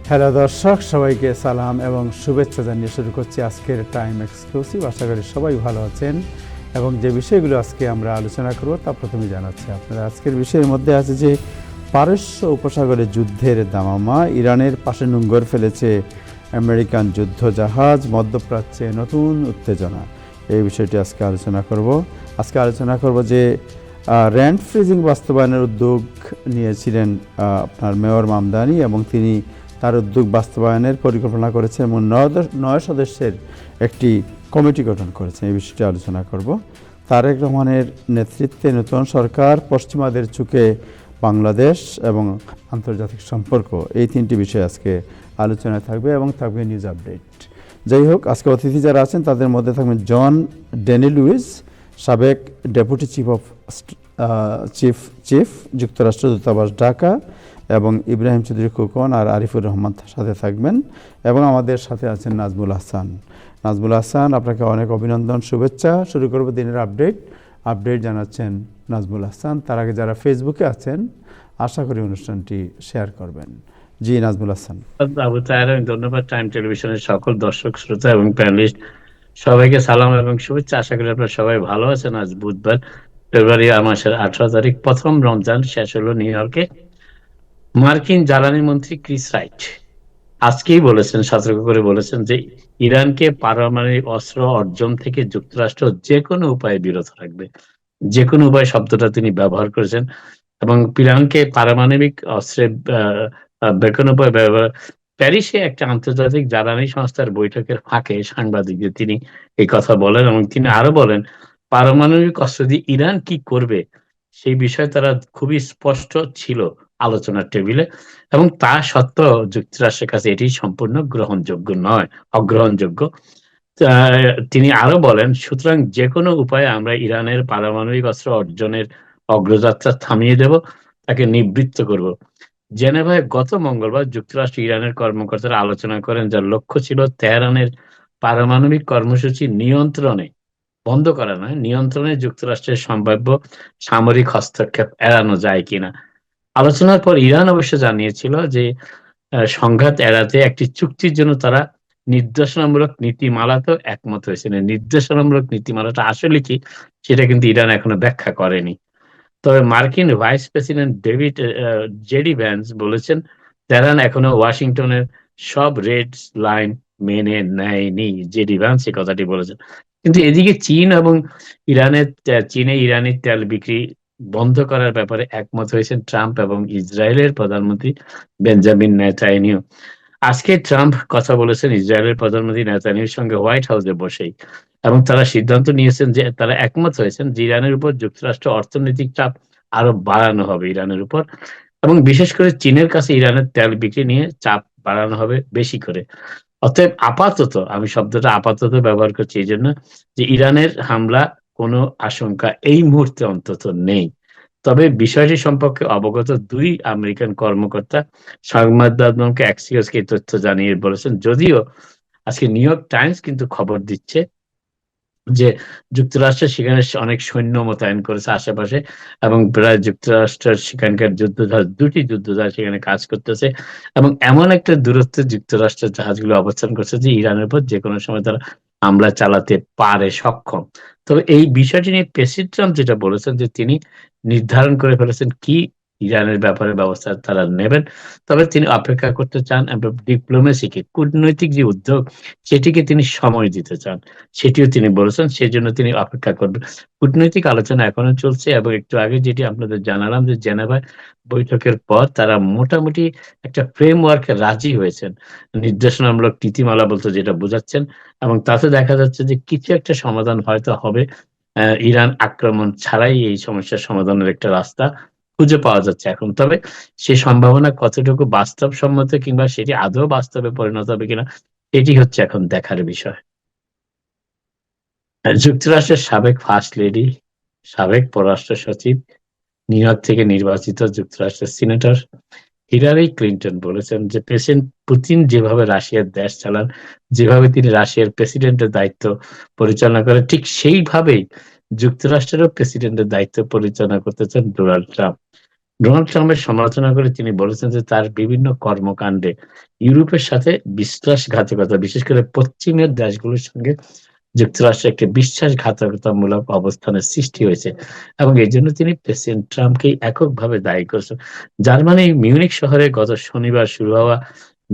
Hello দর্শক, সবাইকে সালাম এবং শুভেচ্ছা জানিয়ে শুরু করছি আজকের টাইম এক্সক্লুসিভ। আশা করি সবাই ভালো আছেন এবং যে বিষয়গুলো আজকে আমরা আলোচনা করব তা প্রথমেই জানাচ্ছি আপনারা। আজকের বিষয়ের মধ্যে আছে যে পারস্য উপসাগরে যুদ্ধের দামামা, ইরানের পাশে নোঙর ফেলেছে আমেরিকান যুদ্ধ জাহাজ, মধ্যপ্রাচ্যে নতুন উত্তেজনা। এই বিষয়টি আজকে আলোচনা করব। আলোচনা করব যে র্যান্ট ফ্রিজিং বাস্তবায়নের উদ্যোগ নিয়েছিলেন আপনার মেয়র মামদানি এবং তিনি তার উদ্যোগ বাস্তবায়নের পরিকল্পনা করেছেন এবং 9 সদস্যের একটি কমিটি গঠন করেছেন। এই বিষয়টি আলোচনা করব। তারেক রহমানের নেতৃত্বে নতুন সরকার, পশ্চিমাদের চোখে বাংলাদেশ এবং আন্তর্জাতিক সম্পর্ক, এই তিনটি বিষয় আজকে আলোচনায় থাকবে এবং থাকবে নিউজ আপডেট। যাই হোক, আজকে অতিথি যারা আছেন তাদের মধ্যে থাকবেন জন ড্যানি লুইস, সাবেক ডেপুটি চিফ যুক্তরাষ্ট্র দূতাবাস ঢাকা, এবং ইব্রাহিম চৌধুরী খোকন আর আরিফুর রহমান সাথে থাকবেন, এবং আমাদের সাথে আছেন নাজমুল হাসান। আপনাকে অনেক অভিনন্দন, শুভেচ্ছা। শুরু করব দিনের আপডেট জানাচ্ছেন নাজমুল হাসান। তার আগে যারা ফেসবুকে আছেন আশা করি অনুষ্ঠানটি শেয়ার করবেন। জি নাজমুল হাসান। আবু তাহের, ধন্যবাদ। টাইম টেলিভিশনের সকল দর্শক শ্রোতা এবং প্যানেলিস্ট সবাইকে সালাম এবং শুভেচ্ছা। আশা করি আপনারা সবাই ভালো আছেন। আজ বুধবার, ফেব্রুয়ারি মাসের 18 তারিখ, প্রথম রমজান শেষ হলো নিউ ইয়র্কে। মার্কিন জ্বালানি মন্ত্রী ক্রিস রাইট আজকেই বলেছেন, সতর্ক করে বলেছেন যে ইরানকে পারমাণবিক অস্ত্র অর্জন থেকে যুক্তরাষ্ট্র যে কোনো উপায়ে বিরত রাখবে। যে কোনো উপায় শব্দটা তিনি ব্যবহার করেছেন এবং ইরানকে পারমাণবিক অস্ত্রের বেকন উপায় ব্যবহার। প্যারিসে একটা আন্তর্জাতিক জ্বালানি সংস্থার বৈঠকের ফাঁকে সাংবাদিকদের তিনি এই কথা বলেন এবং তিনি আরো বলেন, পারমাণবিক অস্ত্র দিয়ে ইরান কি করবে সেই বিষয়ে তারা খুবই স্পষ্ট ছিল আলোচনার টেবিলে, এবং তা সত্ত্বেও যুক্তরাষ্ট্রের কাছে এটি সম্পূর্ণ গ্রহণযোগ্য নয়, অগ্রহণযোগ্য। তিনি আরো বলেন, সুতরাং যে কোনো উপায়ে আমরা ইরানের পারমাণবিক অস্ত্র অর্জনের অগ্রযাত্রা থামিয়ে দেব, তাকে নিবৃত্ত করব। জেনেভায় গত মঙ্গলবার যুক্তরাষ্ট্র ইরানের কর্মকর্তারা আলোচনা করেন, যার লক্ষ্য ছিল তেহরানের পারমাণবিক কর্মসূচি বন্ধ করা নয়, নিয়ন্ত্রণে যুক্তরাষ্ট্রের সম্ভাব্য সামরিক হস্তক্ষেপ এড়ানো যায় কিনা। আলোচনার পর ইরান অবশ্য জানিয়েছিল যে সংঘাত এড়াতে একটি চুক্তির জন্য তারা নির্দেশনামূলক নীতিমালাতেও একমত হয়েছে। নির্দেশনামূলক নীতিমালাটা আসলে কি সেটা কিন্তু ইরান এখনো ব্যাখ্যা করেনি। তবে মার্কিন ভাইস প্রেসিডেন্ট জেডি ভ্যান্স বলেছেন, তেহরান এখনো ওয়াশিংটনের সব রেড লাইন মেনে নেয়নি। জেডি ভ্যান্স এই কথাটি বলেছেন। কিন্তু এদিকে চীনে ইরানের তেল বিক্রি বন্ধ করার ব্যাপারে একমত হয়েছেন ট্রাম্প এবং ইসরায়েলের প্রধানমন্ত্রী বেঞ্জামিন নেতানিয়াহু। আজকে ট্রাম্প কথা বলেছেন ইসরায়েলের প্রধানমন্ত্রী নেতানিয়াহুর সঙ্গে হোয়াইট হাউসে বসেই, এবং তারা সিদ্ধান্ত নিয়েছেন যে তারা একমত হয়েছেন যে ইরানের উপর যুক্তরাষ্ট্র অর্থনৈতিক চাপ আরো বাড়ানো হবে ইরানের উপর, এবং বিশেষ করে চীনের কাছে ইরানের তেল বিক্রি নিয়ে চাপ বাড়ানো হবে বেশি করে। অতএব আপাতত, আমি শব্দটা আপাতত ব্যবহার করছি এই জন্য যে ইরানের হামলা কোনো আশঙ্কা এই মুহূর্তে অন্তত নেই। তবে বিষয়টি সম্পর্কে অবগত দুই আমেরিকান কর্মকর্তা সংবাদ মাধ্যমকে অ্যাক্সিওসকে এই তথ্য জানিয়ে বলেছেন, যদিও আজকে নিউ ইয়র্ক টাইমস কিন্তু খবর দিচ্ছে যে যুক্তরাষ্ট্র সেখানে অনেক সৈন্য মোতায়েন করেছে আশেপাশে, এবং প্রায় যুক্তরাষ্ট্রের সেখানকার দুটি যুদ্ধজাহাজ সেখানে কাজ করতেছে, এবং এমন একটা দূরত্বে যুক্তরাষ্ট্রের জাহাজগুলো অবস্থান করছে যে ইরানের উপর যে কোনো সময় তারা হামলা চালাতে পারে, সক্ষম। তবে এই বিষয়টি নিয়ে প্রেসিডেন্ট ট্রাম্প যেটা বলেছেন যে তিনি নির্ধারণ করে ফেলেছেন কি ইরানের ব্যাপারে ব্যবস্থা তারা নেবেন। তবে তিনি অপেক্ষা করতে চান এবং ডিপ্লোমেসিকে, কূটনৈতিক যে উদ্যোগ সেটিকে তিনি সময় দিতে চান, সেটিও তিনি বলেছেন। সেই জন্য তিনি অপেক্ষা করবেন। কূটনৈতিক আলোচনা এখনো চলছে, এবং একটু আগে যেটি আপনাদের জানালাম যে জেনেভায় বৈঠকের পর তারা মোটামুটি একটা ফ্রেমওয়ার্কে রাজি হয়েছেন, নির্দেশনামূলক নীতিমালা বলতে যেটা বোঝাচ্ছেন, এবং তাতে দেখা যাচ্ছে যে কিছু একটা সমাধান হয়তো হবে। ইরান আক্রমণ ছাড়াই এই সমস্যার সমাধানের একটা রাস্তা খুঁজে পাওয়া যাচ্ছে এখন। তবে সেই সম্ভাবনা কতটুকু বাস্তবসম্মত কিংবা সেটি আদৌ বাস্তবে পরিণত হবে কিনা এটি হচ্ছে এখন দেখার বিষয়। যুক্তরাষ্ট্রের সাবেক ফার্স্ট লেডি, সাবেক পররাষ্ট্র সচিব, নিউ ইয়র্ক থেকে নির্বাচিত যুক্তরাষ্ট্রের সিনেটর হিলারি ক্লিন্টন বলেছেন যে প্রেসিডেন্ট পুতিন যেভাবে রাশিয়ার দেশ চালান, যেভাবে তিনি রাশিয়ার প্রেসিডেন্টের দায়িত্ব পরিচালনা করেন, ঠিক সেইভাবেই যুক্তরাষ্ট্রেরও প্রেসিডেন্টের দায়িত্ব পরিচালনা করতে চান ডোনাল্ড ট্রাম্প। ডোনাল্ড ট্রাম্পের সমালোচনা করে তিনি বলেছেন যে তার বিভিন্ন কর্মকাণ্ডে ইউরোপের সাথে বিশ্বাসঘাতকতা, বিশেষ করে পশ্চিমের দেশগুলোর সঙ্গে যুক্তরাষ্ট্রের একটি বিশ্বাসঘাতকতামূলক অবস্থানের সৃষ্টি হয়েছে এবং এর জন্য তিনি প্রেসিডেন্ট ট্রাম্পকেই এককভাবে দায়ী করেছেন। জার্মানির মিউনিখ শহরে গত শনিবার শুরু হওয়া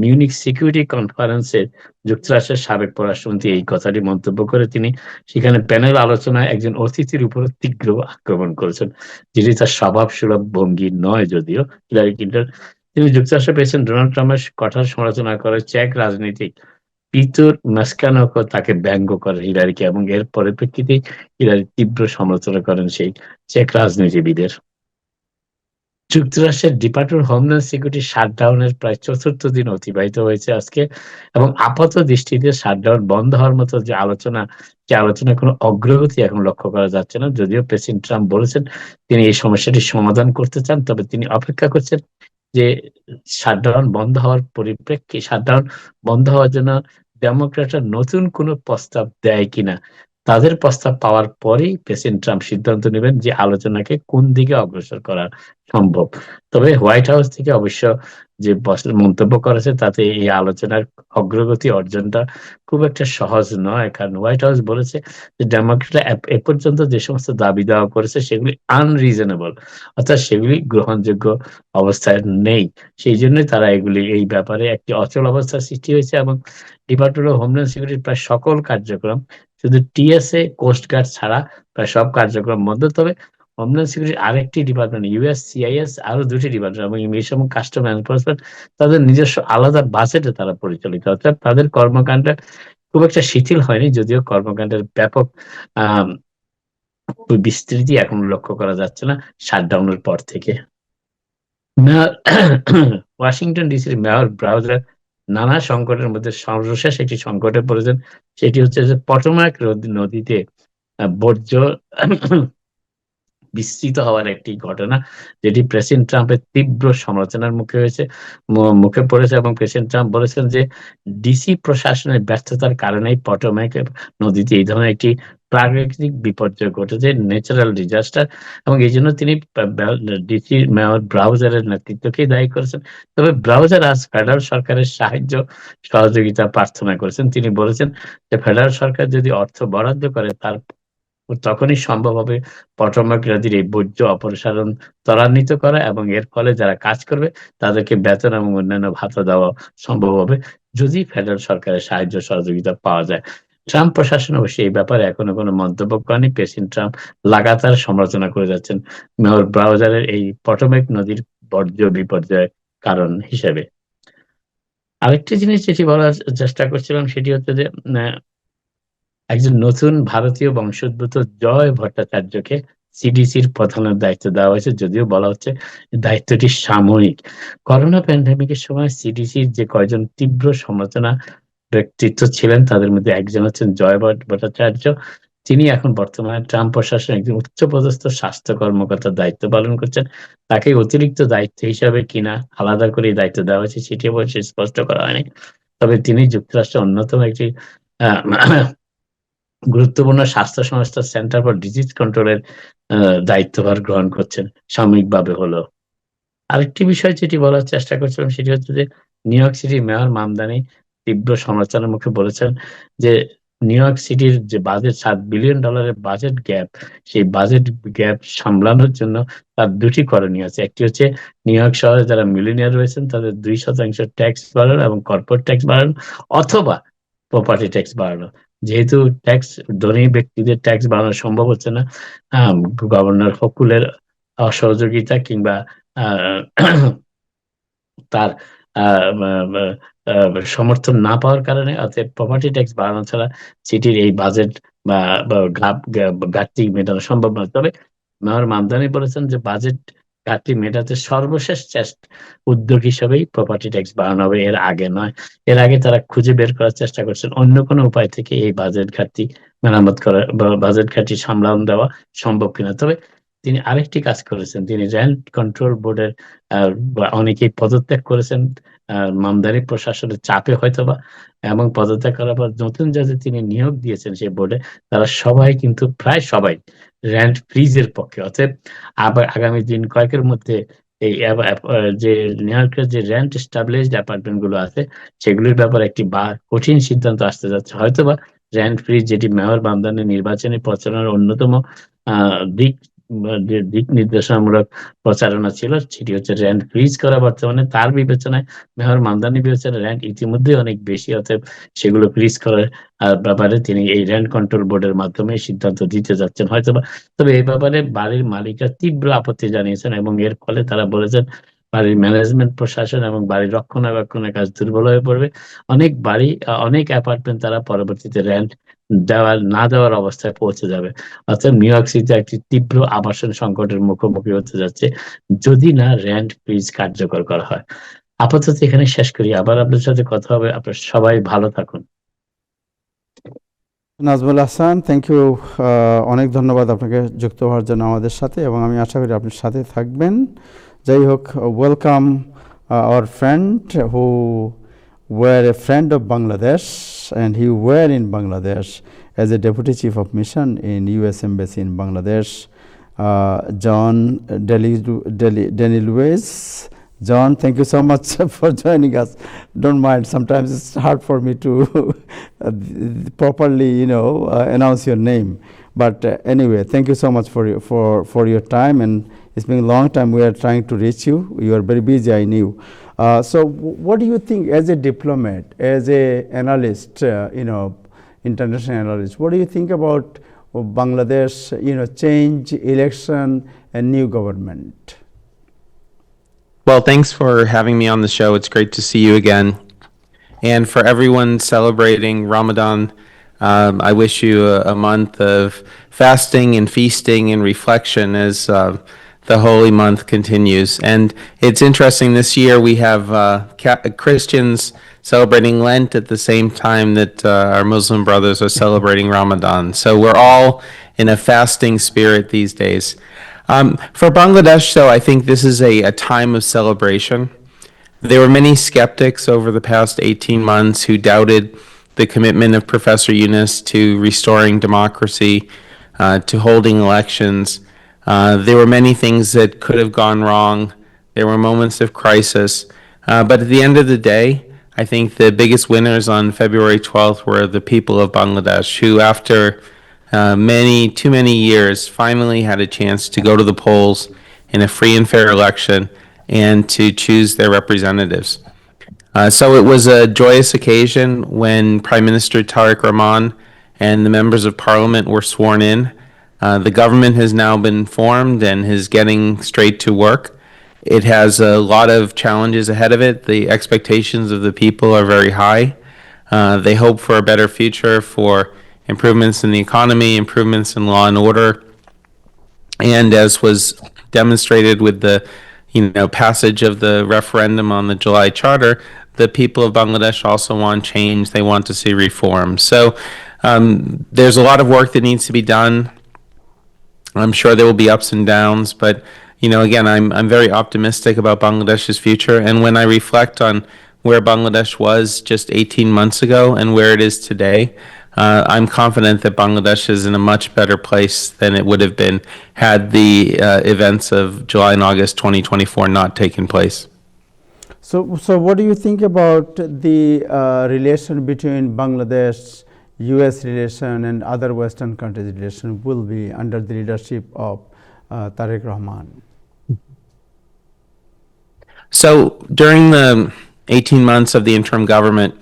মিউনিখ সিকিউরিটি কনফারেন্সে যুক্তরাষ্ট্রের সাবেক পররাষ্ট্রমন্ত্রী এই কথাটি মন্তব্য করে তিনি সেখানে প্যানেল আলোচনায় একজন অতিথির উপর তীব্র আক্রমণ করেছেন, যেটি তার স্বভাবসুলভ ভঙ্গি নয়। যদিও হিলারি ক্লিন্টন তিনি যুক্তরাষ্ট্রের প্রেসিডেন্ট ডোনাল্ড ট্রাম্পের কঠোর সমালোচনা করে চেক রাজনীতিক পিতর মাস্কানোকো তাকে ব্যঙ্গ করেন হিলারিকে এবং এর পরিপ্রেক্ষিতে হিলারি তীব্র সমালোচনা করেন সেই চেক রাজনীতিবিদের। যুক্তরাষ্ট্রের ডিপার্টমেন্ট অফ হোমল্যান্ড সিকিউরিটি শাটডাউনের প্রায় চতুর্থ দিন অতিবাহিত হয়েছে আজকে এবং আপাত দৃষ্টিতে শাটডাউন বন্ধ হওয়ার মতো যে আলোচনায় কোনো অগ্রগতি এখন লক্ষ্য করা যাচ্ছে না। যদিও প্রেসিডেন্ট ট্রাম্প বলেছেন তিনি এই সমস্যাটি সমাধান করতে চান, তবে তিনি অপেক্ষা করছেন যে শাটডাউন বন্ধ হওয়ার জন্য ডেমোক্র্যাটরা নতুন কোনো প্রস্তাব দেয় কিনা। তাদের প্রস্তাব পাওয়ার পরেই প্রেসিডেন্ট ট্রাম্প সিদ্ধান্ত নেবেন যে আলোচনাকে কোন দিকে অগ্রসর করা সম্ভব। তবে হোয়াইট হাউস থেকে অবশ্য যে মন্তব্য করেছে তাতে এই আলোচনার অগ্রগতি অর্জনটা খুব একটা সহজ নয়, কারণ হোয়াইট হাউস বলেছে যে ডেমোক্রেটরা এ পর্যন্ত যে সমস্ত দাবি দেওয়া করেছে সেগুলি আনরিজনেবল, অর্থাৎ সেগুলি গ্রহণযোগ্য অবস্থায় নেই। সেই জন্যই তারা এই ব্যাপারে একটি অচল অবস্থার সৃষ্টি হয়েছে এবং ডিপার্টমেন্ট অফ হোমল্যান্ড সিকিউরিটির প্রায় সকল কার্যক্রম, শুধু টিএসএ কোস্টগার্ড ছাড়া প্রায় সব কার্যক্রম বন্ধ। তবে হোমল্যান্ড সিকিউরিটির আরেকটি ডিপার্টমেন্ট ইউএসসিআইএস, আরো দুটি ডিপার্টমেন্ট এবং ইমিগ্রেশন এবং কাস্টম এনফোর্সমেন্ট তাদের নিজস্ব আলাদা বাজেটে তারা পরিচালিত, অর্থাৎ তাদের কর্মকাণ্ড খুব একটা শিথিল হয়নি, যদিও কর্মকাণ্ডের ব্যাপক আহ বিস্তৃতি এখন লক্ষ্য করা যাচ্ছে না শাটডাউনের পর থেকে। ওয়াশিংটন ডিসির মেয়র ব্রাউজার নানা সংকটের মধ্যে সর্বশেষ একটি সংকটে পড়েছেন, সেটি হচ্ছে যে পটোম্যাক নদীতে বর্জ্য বিস্তৃত হওয়ার একটি ঘটনা, যেটি প্রেসিডেন্ট ট্রাম্পের তীব্র সমালোচনার মুখে পড়েছে এবং প্রেসিডেন্ট ট্রাম্প বলেছেন যে ডিসি প্রশাসনের ব্যর্থতার কারণেই পটোম্যাক নদীতে এই ধরনের একটি প্রাকৃতিক বিপর্যয় ঘটেছে, ন্যাচারাল ডিজাস্টার, এবং এই জন্য তিনি ডিসি মেয়র ব্রাউজারের নেতৃত্বকেই দায়ী করেছেন। তবে ব্রাউজার আজ ফেডারেল সরকারের সাহায্য সহযোগিতা প্রার্থনা করেছেন। তিনি বলেছেন যে ফেডারেল সরকার যদি অর্থ বরাদ্দ করে তার তখনই সম্ভব হবে পটোম্যাক নদীর এই বর্জ্য অপসারণ ত্বরান্বিত করা এবং এর ফলে যারা কাজ করবে তাদেরকে বেতন এবং অন্যান্য ভাতা দেওয়া সম্ভব হবে যদি ফেডারেল সরকারের সাহায্য সহযোগিতা পাওয়া যায়। ট্রাম্প প্রশাসন অবশ্যই এই ব্যাপারে এখনো কোনো মন্তব্য করেনি। প্রেসিডেন্ট ট্রাম্প লাগাতার সমালোচনা করে যাচ্ছেন মেয়র ব্রাউজারের এই পটোম্যাক নদীর বর্জ্য বিপর্যয়ের কারণ হিসেবে। আরেকটি জিনিস যেটি বলার চেষ্টা করছিলাম সেটি হচ্ছে যে একজন নতুন ভারতীয় বংশোদ্ভূত জয় ভট্টাচার্যকে সিডিসির প্রধানের দায়িত্ব দেওয়া হয়েছে, যদিও বলা হচ্ছে দায়িত্বটি সাময়িক। করোনা প্যান্ডেমিকের সময় সিডিসির যে কয়জন তীব্র সমালোচনা ব্যক্তিত্ব ছিলেন তাদের মধ্যে একজন হচ্ছেন জয় ভট্টাচার্য। তিনি এখন বর্তমানে ট্রাম্প প্রশাসনে একজন উচ্চপদস্থ স্বাস্থ্য কর্মকর্তার দায়িত্ব পালন করছেন। তাকে অতিরিক্ত দায়িত্ব হিসাবে কিনা আলাদা করে দায়িত্ব দেওয়া হয়েছে সেটি অবশ্যই স্পষ্ট করা হয়নি। তবে তিনি যুক্তরাষ্ট্রের অন্যতম একটি গুরুত্বপূর্ণ স্বাস্থ্য সংস্থা সেন্টার ফর ডিজিজ কন্ট্রোলের দায়িত্বভার গ্রহণ করছেন সাময়িকভাবে হলো। আরেকটি বিষয় যেটি বলার চেষ্টা করছিলাম সেটি হচ্ছে যে নিউ ইয়র্ক সিটির মেয়র মামদানি তীব্র সমালোচনার মুখে বলেছেন যে নিউ ইয়র্ক সিটির যে বাজেট $7 বিলিয়ন বাজেট গ্যাপ, সেই বাজেট গ্যাপ সামলানোর জন্য তার দুটি করণীয় আছে। একটি হচ্ছে নিউ ইয়র্ক শহরে যারা মিলিনিয়ার রয়েছেন তাদের 2% ট্যাক্স বাড়ানো এবং কর্পোরেট ট্যাক্স বাড়ানো, অথবা প্রপার্টি ট্যাক্স বাড়ানো। যেহেতু ধনী ব্যক্তিদের ট্যাক্স বাড়ানো সম্ভব হচ্ছে না, গভর্নর হকুলের অসহযোগিতা কিংবা তার সমর্থন না পাওয়ার কারণে, অর্থাৎ প্রপার্টি ট্যাক্স বাড়ানো ছাড়া সিটির এই বাজেট বা ঘাটতি মেটানো সম্ভব নয়। তবে মেয়র মামদানি বলেছেন যে বাজেট ঘাটতি মেটাতে সর্বশেষ উদ্যোগ হিসেবেই প্রপার্টি ট্যাক্স বাড়ানো হবে, এর আগে নয়। এর আগে তারা খুঁজে বের করার চেষ্টা করছেন অন্য কোনো উপায় থেকে এই বাজেট ঘাটতি মেরামত করা বা বাজেট ঘাটতি সামলানো দেওয়া সম্ভব কিনা। তবে তিনি আরেকটি কাজ করেছেন, তিনি রেন্ট কন্ট্রোল বোর্ডের অনেকেই পদত্যাগ করেছেন মামদানি প্রশাসনের চাপে হয়তোবা, এবং পদত্যাগ করার পর নতুন যাদের তিনি নিয়োগ দিয়েছেন সেই বোর্ডে তারা সবাই কিন্তু প্রায় সবাই রেন্ট ফ্রিজের পক্ষে। অতএব আবার আগামী দিন কয়েকের মধ্যে এই যে নিউ ইয়র্কের যে রেন্ট স্টাবলিশড অ্যাপার্টমেন্ট গুলো আছে সেগুলির ব্যাপারে একটি কঠিন সিদ্ধান্ত আসতে যাচ্ছে, হয়তোবা রেন্ট ফ্রিজ, যেটি মেয়র বামদনের নির্বাচনী প্রচারণার অন্যতম দিক দিক নির্দেশনামূলক প্রচারণা ছিল, সেটি হচ্ছে রেন্ট ফ্রিজ করা। বর্তমানে তার বিবেচনায়, মেয়র মামদানি বিবেচনায় রেন্ট ইতিমধ্যে অনেক বেশি, অতএব সেগুলো ফ্রিজ করার ব্যাপারে তিনি এই রেন্ট কন্ট্রোল বোর্ডের মাধ্যমে সিদ্ধান্ত দিতে যাচ্ছেন হয়তোবা। তবে এই ব্যাপারে বাড়ির মালিকরা তীব্র আপত্তি জানিয়েছেন এবং এর ফলে তারা বলেছেন বাড়ির ম্যানেজমেন্ট, প্রশাসন এবং বাড়ির রক্ষণাবেক্ষণের কাজ দুর্বল হয়ে পড়বে। অনেক অ্যাপার্টমেন্ট তারা পরবর্তীতে রেন্ট না দেওয়ার অবস্থায় পৌঁছে যাবে। অর্থাৎ নিউ ইয়র্ক সিটি একটি তীব্র আবাসন সংকটের মুখোমুখি হতে যাচ্ছে যদি না রেন্ট ফ্রিজ কার্যকর করা হয়। আপাতত এখানে শেষ করি, আবার আপনার সাথে কথা হবে। আপনার সবাই ভালো থাকুন। Nazmul Hasan, thank you. অনেক ধন্যবাদ আপনাকে যুক্ত হওয়ার জন্য আমাদের সাথে, এবং আমি আশা করি আপনি সাথে থাকবেন। যাই হোক, welcome our friend who were a friend of Bangladesh, and he were in Bangladesh as a deputy chief of mission in U.S. Embassy in Bangladesh, John Daniluez. John, thank you so much for joining us. Don't mind, sometimes it's hard for me to properly, announce your name. But anyway, thank you so much for your time, and it's been a long time we are trying to reach you. You are very busy, I knew. So what do you think as a diplomat, as a analyst, international analyst, what do you think about Bangladesh, change, election, and new government? Well, thanks for having me on the show. It's great to see you again. And for everyone celebrating Ramadan, I wish you a month of fasting and feasting and reflection as the holy month continues. And it's interesting, this year we have Christians celebrating Lent at the same time that our Muslim brothers are celebrating Ramadan. So we're all in a fasting spirit these days. For Bangladesh, though, I think this is a time of celebration. There were many skeptics over the past 18 months who doubted the commitment of Professor Yunus to restoring democracy, to holding elections. There were many things that could have gone wrong. There were moments of crisis. But at the end of the day, I think the biggest winners on February 12th were the people of Bangladesh, who after too many years finally had a chance to go to the polls in a free and fair election and to choose their representatives. So it was a joyous occasion when Prime Minister Tariq Rahman and the members of parliament were sworn in. The government has now been formed and is getting straight to work. It has a lot of challenges ahead of it. The expectations of the people are very high. They hope for a better future, for improvements in the economy, improvements in law and order. And as was demonstrated with the passage of the referendum on the July Charter, the people of Bangladesh also want change. They want to see reform. So there's a lot of work that needs to be done. I'm sure there will be ups and downs, but again, I'm very optimistic about Bangladesh's future. And when I reflect on where Bangladesh was just 18 months ago and where it is today, I'm confident that Bangladesh is in a much better place than it would have been had the events of July and August 2024 not taken place. So what do you think about the relation between Bangladesh, U.S. relation, and other Western countries' relation will be under the leadership of Tariq Rahman? So during the 18 months of the interim government,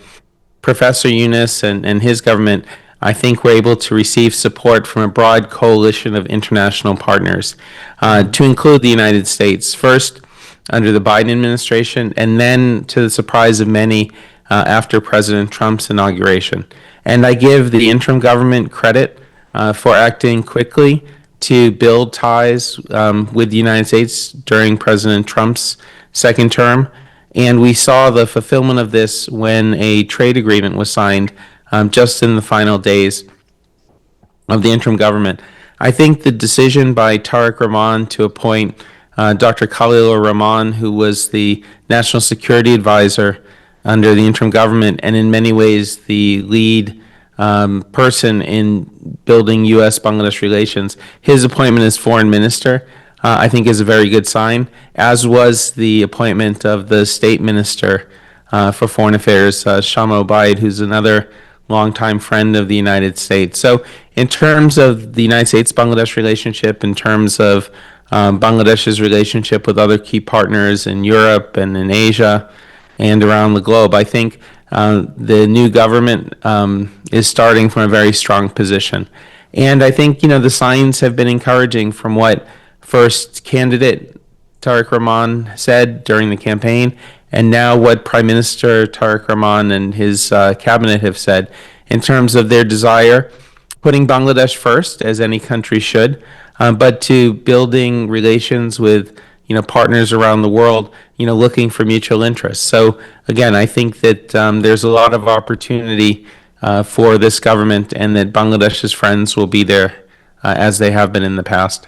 Professor Yunus and his government, I think, were able to receive support from a broad coalition of international partners, to include the United States, first under the Biden administration, and then, to the surprise of many, after President Trump's inauguration. And I give the interim government credit for acting quickly to build ties with the United States during President Trump's second term. And we saw the fulfillment of this when a trade agreement was signed just in the final days of the interim government. I think the decision by Tariq Rahman to appoint Dr. Khalilur Rahman, who was the National Security Advisor under the interim government, and in many ways the lead person in building U.S.-Bangladesh relations, his appointment as foreign minister, I think is a very good sign, as was the appointment of the state minister for foreign affairs, Shama Obaid, who's another longtime friend of the United States. So in terms of the United States-Bangladesh relationship, in terms of Bangladesh's relationship with other key partners in Europe and in Asia and around the globe, I think the new government is starting from a very strong position. And I think, the signs have been encouraging from what first candidate Tariq Rahman said during the campaign, and now what Prime Minister Tariq Rahman and his cabinet have said in terms of their desire, putting Bangladesh first, as any country should, but to building relations with partners around the world, looking for mutual interests. So again, I think that there's a lot of opportunity for this government, and that Bangladesh's friends will be there as they have been in the past.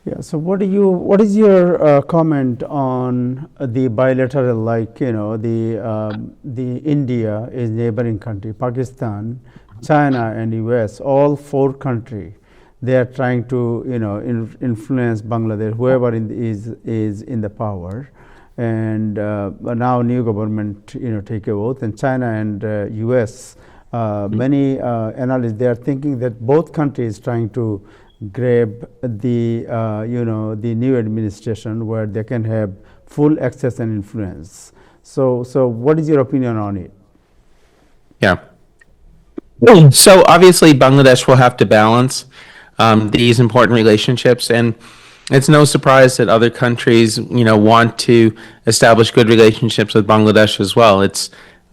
Yeah. So what is your comment on the bilateral, like the India is neighboring country, Pakistan, China, and U.S. All four countries, they are trying to influence Bangladesh, whoever is in the power, and now new government take a vote, and China and U.S. Many analysts, they are thinking that both countries trying to grab the the new administration where they can have full access and influence. So what is your opinion on it? Yeah. So obviously Bangladesh will have to balance these important relationships, and it's no surprise that other countries want to establish good relationships with Bangladesh as well.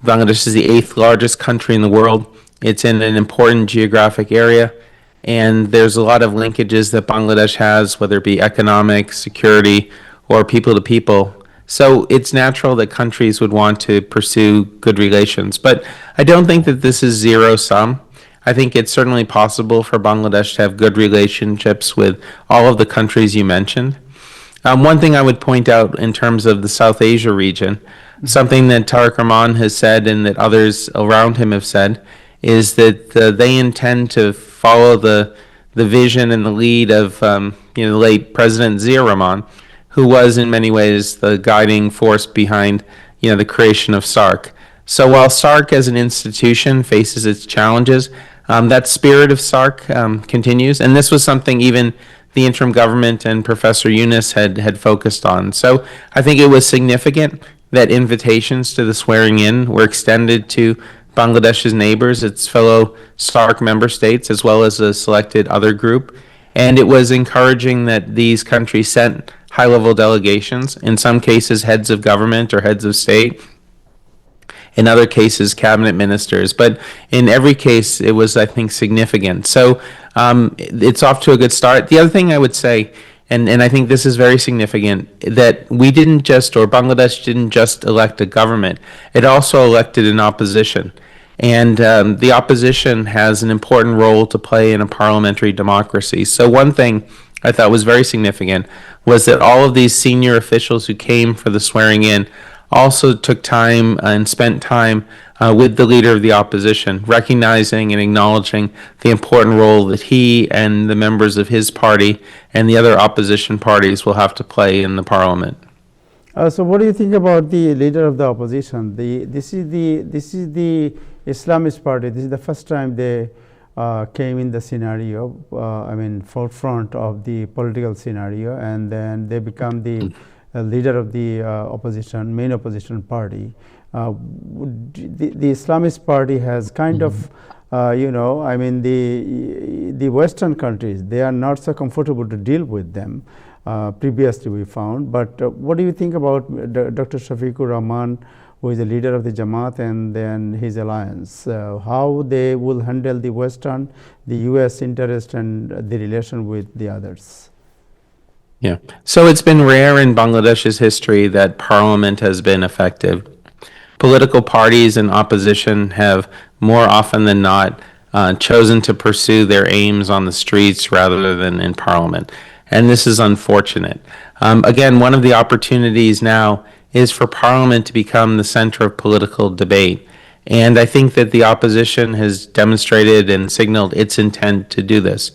Bangladesh is the 8th largest country in the world. It's in an important geographic area, and there's a lot of linkages that Bangladesh has, whether it be economic, security, or people to people. So it's natural that countries would want to pursue good relations. But I don't think that this is zero sum. I think it's certainly possible for Bangladesh to have good relationships with all of the countries you mentioned. One thing I would point out in terms of the South Asia region, something that Tariq Rahman has said and that others around him have said, is that they intend to follow the vision and the lead of the late President Zia Rahman, who was in many ways the guiding force behind the creation of SARC. So while SARC as an institution faces its challenges, that spirit of SARC continues, and this was something even the interim government and Professor Yunus had focused on. So I think it was significant that invitations to the swearing in were extended to Bangladesh's neighbors, its fellow SARC member states, as well as a selected other group. And it was encouraging that these countries sent high-level delegations, in some cases heads of government or heads of state, in other cases cabinet ministers. But in every case, it was, I think, significant. So it's off to a good start. The other thing I would say, and I think this is very significant, that Bangladesh didn't just elect a government, it also elected an opposition. And the opposition has an important role to play in a parliamentary democracy. So one thing I thought was very significant was that all of these senior officials who came for the swearing in also took time and spent time with the leader of the opposition, recognizing and acknowledging the important role that he and the members of his party and the other opposition parties will have to play in the parliament. So what do you think about the leader of the opposition? This is the Islamist party. This is the first time they came in the scenario, forefront of the political scenario, and then they become the leader of the main opposition party. The Islamist party has kind of, the Western countries, they are not so comfortable to deal with them. Previously we found, but what do you think about Dr. Shafiqur Rahman, who is the leader of the Jamaat, and then his alliance? How they will handle the Western, the U.S. interest, and the relation with the others? Yeah. So it's been rare in Bangladesh's history that parliament has been effective. Political parties and opposition have more often than not chosen to pursue their aims on the streets rather than in parliament. And this is unfortunate. Again, one of the opportunities now is for parliament to become the center of political debate. And I think that the opposition has demonstrated and signaled its intent to do this.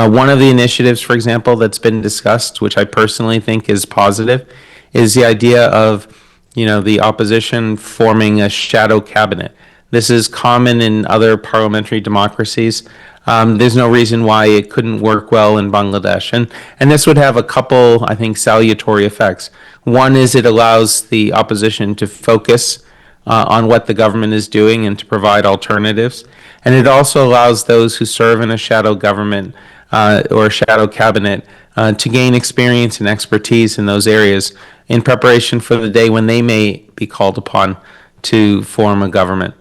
One of the initiatives, for example, that's been discussed, which I personally think is positive, is the idea of, the opposition forming a shadow cabinet. This is common in other parliamentary democracies. There's no reason why it couldn't work well in Bangladesh. And this would have a couple, I think, salutary effects. One is it allows the opposition to focus on what the government is doing and to provide alternatives. And it also allows those who serve in a shadow government or a shadow cabinet to gain experience and expertise in those areas in preparation for the day when they may be called upon to form a government.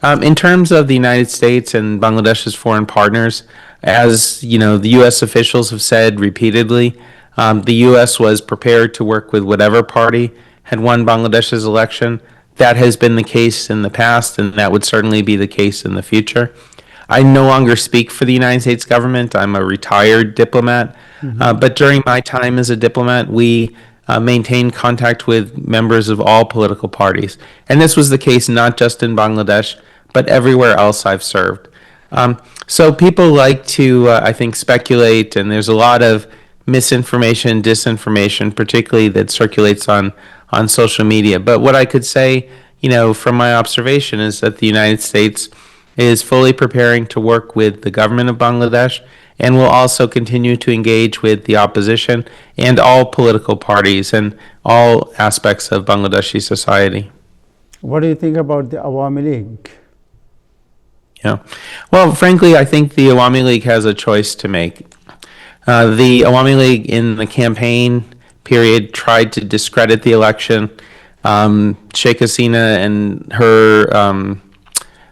In terms of the United States and Bangladesh's foreign partners, as the U.S. officials have said repeatedly, the U.S. was prepared to work with whatever party had won Bangladesh's election. That has been the case in the past, and that would certainly be the case in the future. I no longer speak for the United States government. I'm a retired diplomat. But during my time as a diplomat, we maintained contact with members of all political parties. And this was the case not just in Bangladesh, but everywhere else I've served. So people like to, I think, speculate, and there's a lot of misinformation, disinformation, particularly that circulates on social media. But what I could say, from my observation is that the United States is fully preparing to work with the government of Bangladesh and will also continue to engage with the opposition and all political parties and all aspects of Bangladeshi society. What do you think about the Awami League? Yeah. Well, frankly, I think the Awami League has a choice to make. The Awami League in the campaign period tried to discredit the election. Sheikh Hasina and her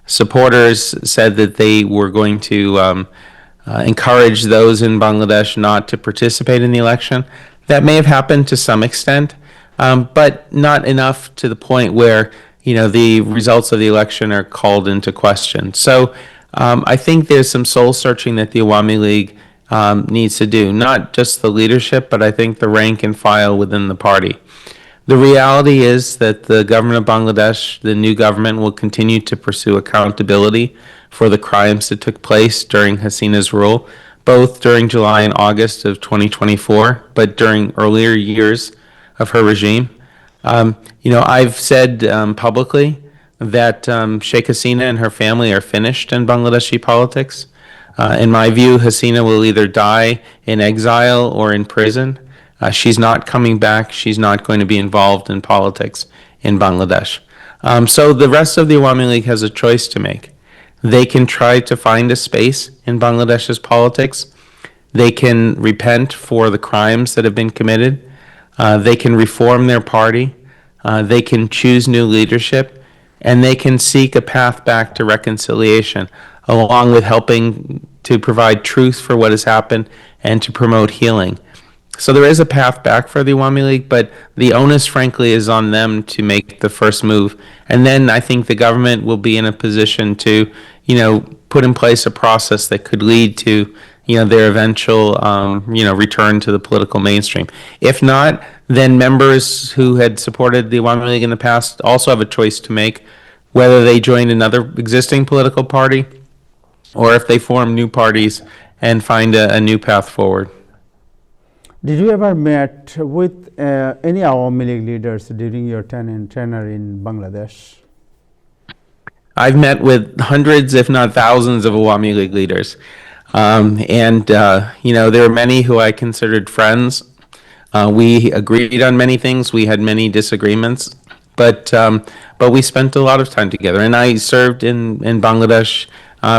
supporters said that they were going to encourage those in Bangladesh not to participate in the election. That may have happened to some extent, but not enough to the point where the results of the election are called into question. So I think there's some soul searching that the Awami League needs to do, not just the leadership, but I think the rank and file within the party. The reality is that the government of Bangladesh, the new government, will continue to pursue accountability for the crimes that took place during Hasina's rule, both during July and August of 2024, but during earlier years of her regime. I've said publicly that Sheikh Hasina and her family are finished in Bangladeshi politics. In my view, Hasina will either die in exile or in prison. She's not coming back. She's not going to be involved in politics in Bangladesh. So the rest of the Awami League has a choice to make. They can try to find a space in Bangladesh's politics. They can repent for the crimes that have been committed. They can reform their party. They can choose new leadership. And they can seek a path back to reconciliation, along with helping to provide truth for what has happened and to promote healing. So there is a path back for the Awami League, but the onus, frankly, is on them to make the first move. And then I think the government will be in a position to, put in place a process that could lead to, their eventual, return to the political mainstream. If not, then members who had supported the Awami League in the past also have a choice to make, whether they join another existing political party or if they form new parties and find a new path forward. Did you ever met with any Awami League leaders during your tenure in Bangladesh? I've met with hundreds, if not thousands, of Awami League leaders. There are many who I considered friends. We agreed on many things. We had many disagreements, but we spent a lot of time together. And I served in Bangladesh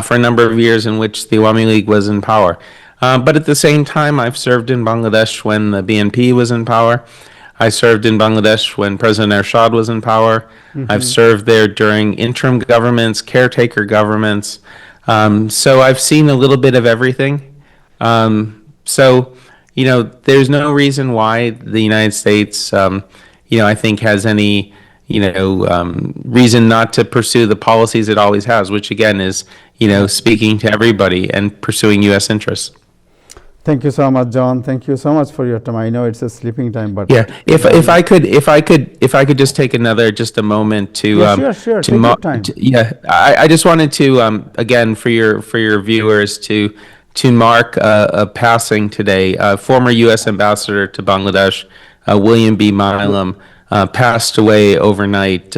for a number of years in which the Awami League was in power. But at the same time, I've served in Bangladesh when the BNP was in power. I served in Bangladesh when President Ershad was in power. I've served there during interim governments, caretaker governments. So I've seen a little bit of everything. There's no reason why the United States, I think has any, reason not to pursue the policies it always has, which again is, speaking to everybody and pursuing U.S. interests. Thank you so much, John. Thank you so much for your time. I know it's a sleeping time, but yeah. If I could just take a moment to sure. Take your time. I just wanted to again for your viewers to to mark a passing today. Former U.S. Ambassador to Bangladesh, William B. Milam, passed away overnight,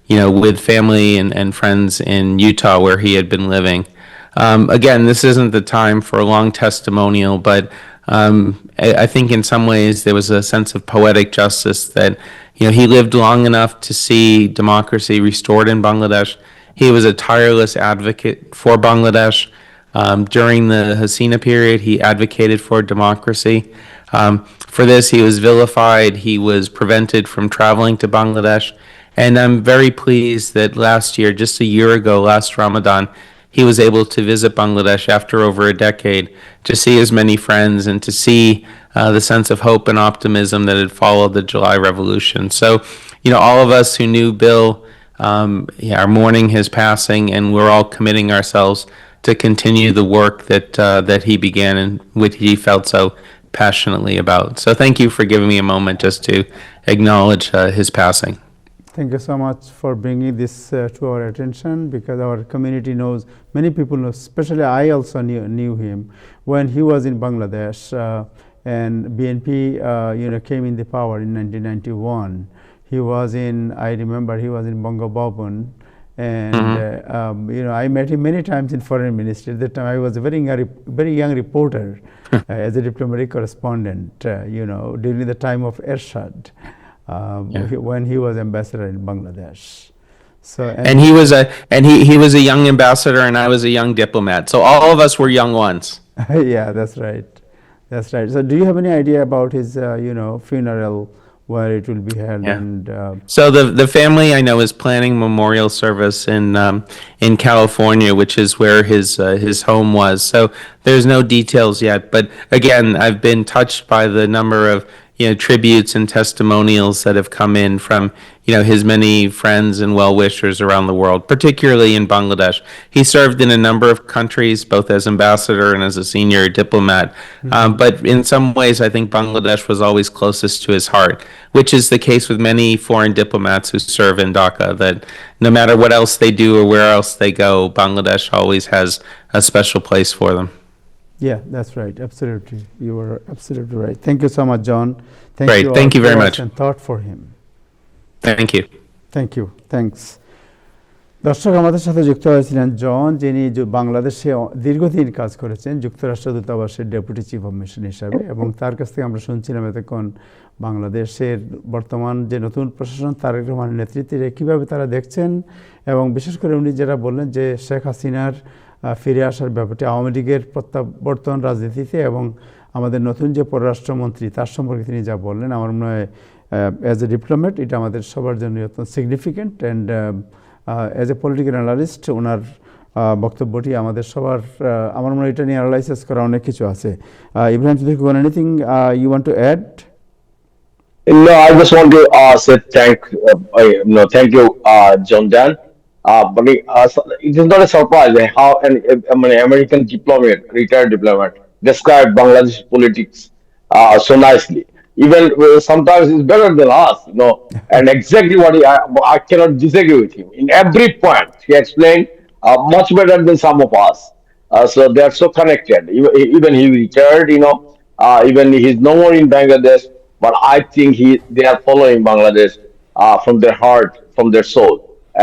with family and friends in Utah where he had been living. Again, this isn't the time for a long testimonial, but I think in some ways there was a sense of poetic justice that, he lived long enough to see democracy restored in Bangladesh. He was a tireless advocate for Bangladesh. During the Hasina period, he advocated for democracy. For this, he was vilified. He was prevented from traveling to Bangladesh. And I'm very pleased that last year, just a year ago, last Ramadan, he was able to visit Bangladesh after over a decade to see his many friends and to see the sense of hope and optimism that had followed the July Revolution. So, all of us who knew Bill are mourning his passing, and we're all committing ourselves to continue the work that he began and which he felt so passionately about. So thank you for giving me a moment just to acknowledge his passing. Thank you so much for bringing this to our attention, because our community knows, many people know, especially I also knew him when he was in Bangladesh and BNP came in the power in 1991. He was I remember he was in Bangabhavan, and I met him many times in foreign ministry. At that time I was a very young reporter as a diplomatic correspondent, during the time of Ershad. When he was ambassador in Bangladesh. So and he was a young ambassador, and I was a young diplomat. So all of us were young ones. Yeah, that's right. So do you have any idea about his funeral, where it will be held? Yeah. And so the family I know is planning memorial service in California, which is where his home was. So there's no details yet, but again, I've been touched by the number of tributes and testimonials that have come in from his many friends and well-wishers around the world, particularly in Bangladesh. He served in a number of countries, both as ambassador and as a senior diplomat. But in some ways, I think Bangladesh was always closest to his heart, which is the case with many foreign diplomats who serve in Dhaka, that no matter what else they do or where else they go, Bangladesh always has a special place for them. yeah, that's right. Absolutely, you were absolutely right. Thank you so much, John. Great. Thank you very much. And thought for him. Thank you. Thank you, thanks. দর্শক, আমাদের সাথে যুক্ত হয়েছিলেন জন, যিনি বাংলাদেশে দীর্ঘদিন কাজ করেছেন যুক্তরাষ্ট্র দূতাবাসের ডেপুটি চিফ অফ মিশন হিসাবে, এবং তার কাছ থেকে আমরা শুনছিলাম এতক্ষণ বাংলাদেশের বর্তমান যে নতুন প্রশাসন তারেক রহমানের নেতৃত্বে কীভাবে তারা দেখছেন, এবং বিশেষ করে উনি যেটা বললেন যে শেখ হাসিনার ফিরে আসার ব্যাপারটি, আওয়ামী লীগের প্রত্যাবর্তন রাজনীতিতে, এবং আমাদের নতুন যে পররাষ্ট্রমন্ত্রী তার সম্পর্কে তিনি যা বললেন, আমার মনে হয় অ্যাজ এ ডিপ্লোম্যাট এটা আমাদের সবার জন্য অত্যন্ত significant, and as a political analyst ওনার বক্তব্যটি আমাদের সবার, আমার মনে হয় এটা নিয়ে অ্যানালাইসিস করা অনেক কিছু আছে। Ibrahim Chowdhury, anything you want to add? No, I just want to say thank you, John Dan. But it is not a surprise how an American diplomat, retired diplomat, described Bangladesh politics so nicely. Even sometimes it's better than us, and exactly what I cannot disagree with him. In every point, he explained much better than some of us. So they are so connected. Even he retired, even he's no more in Bangladesh, but I think they are following Bangladesh from their heart, from their soul,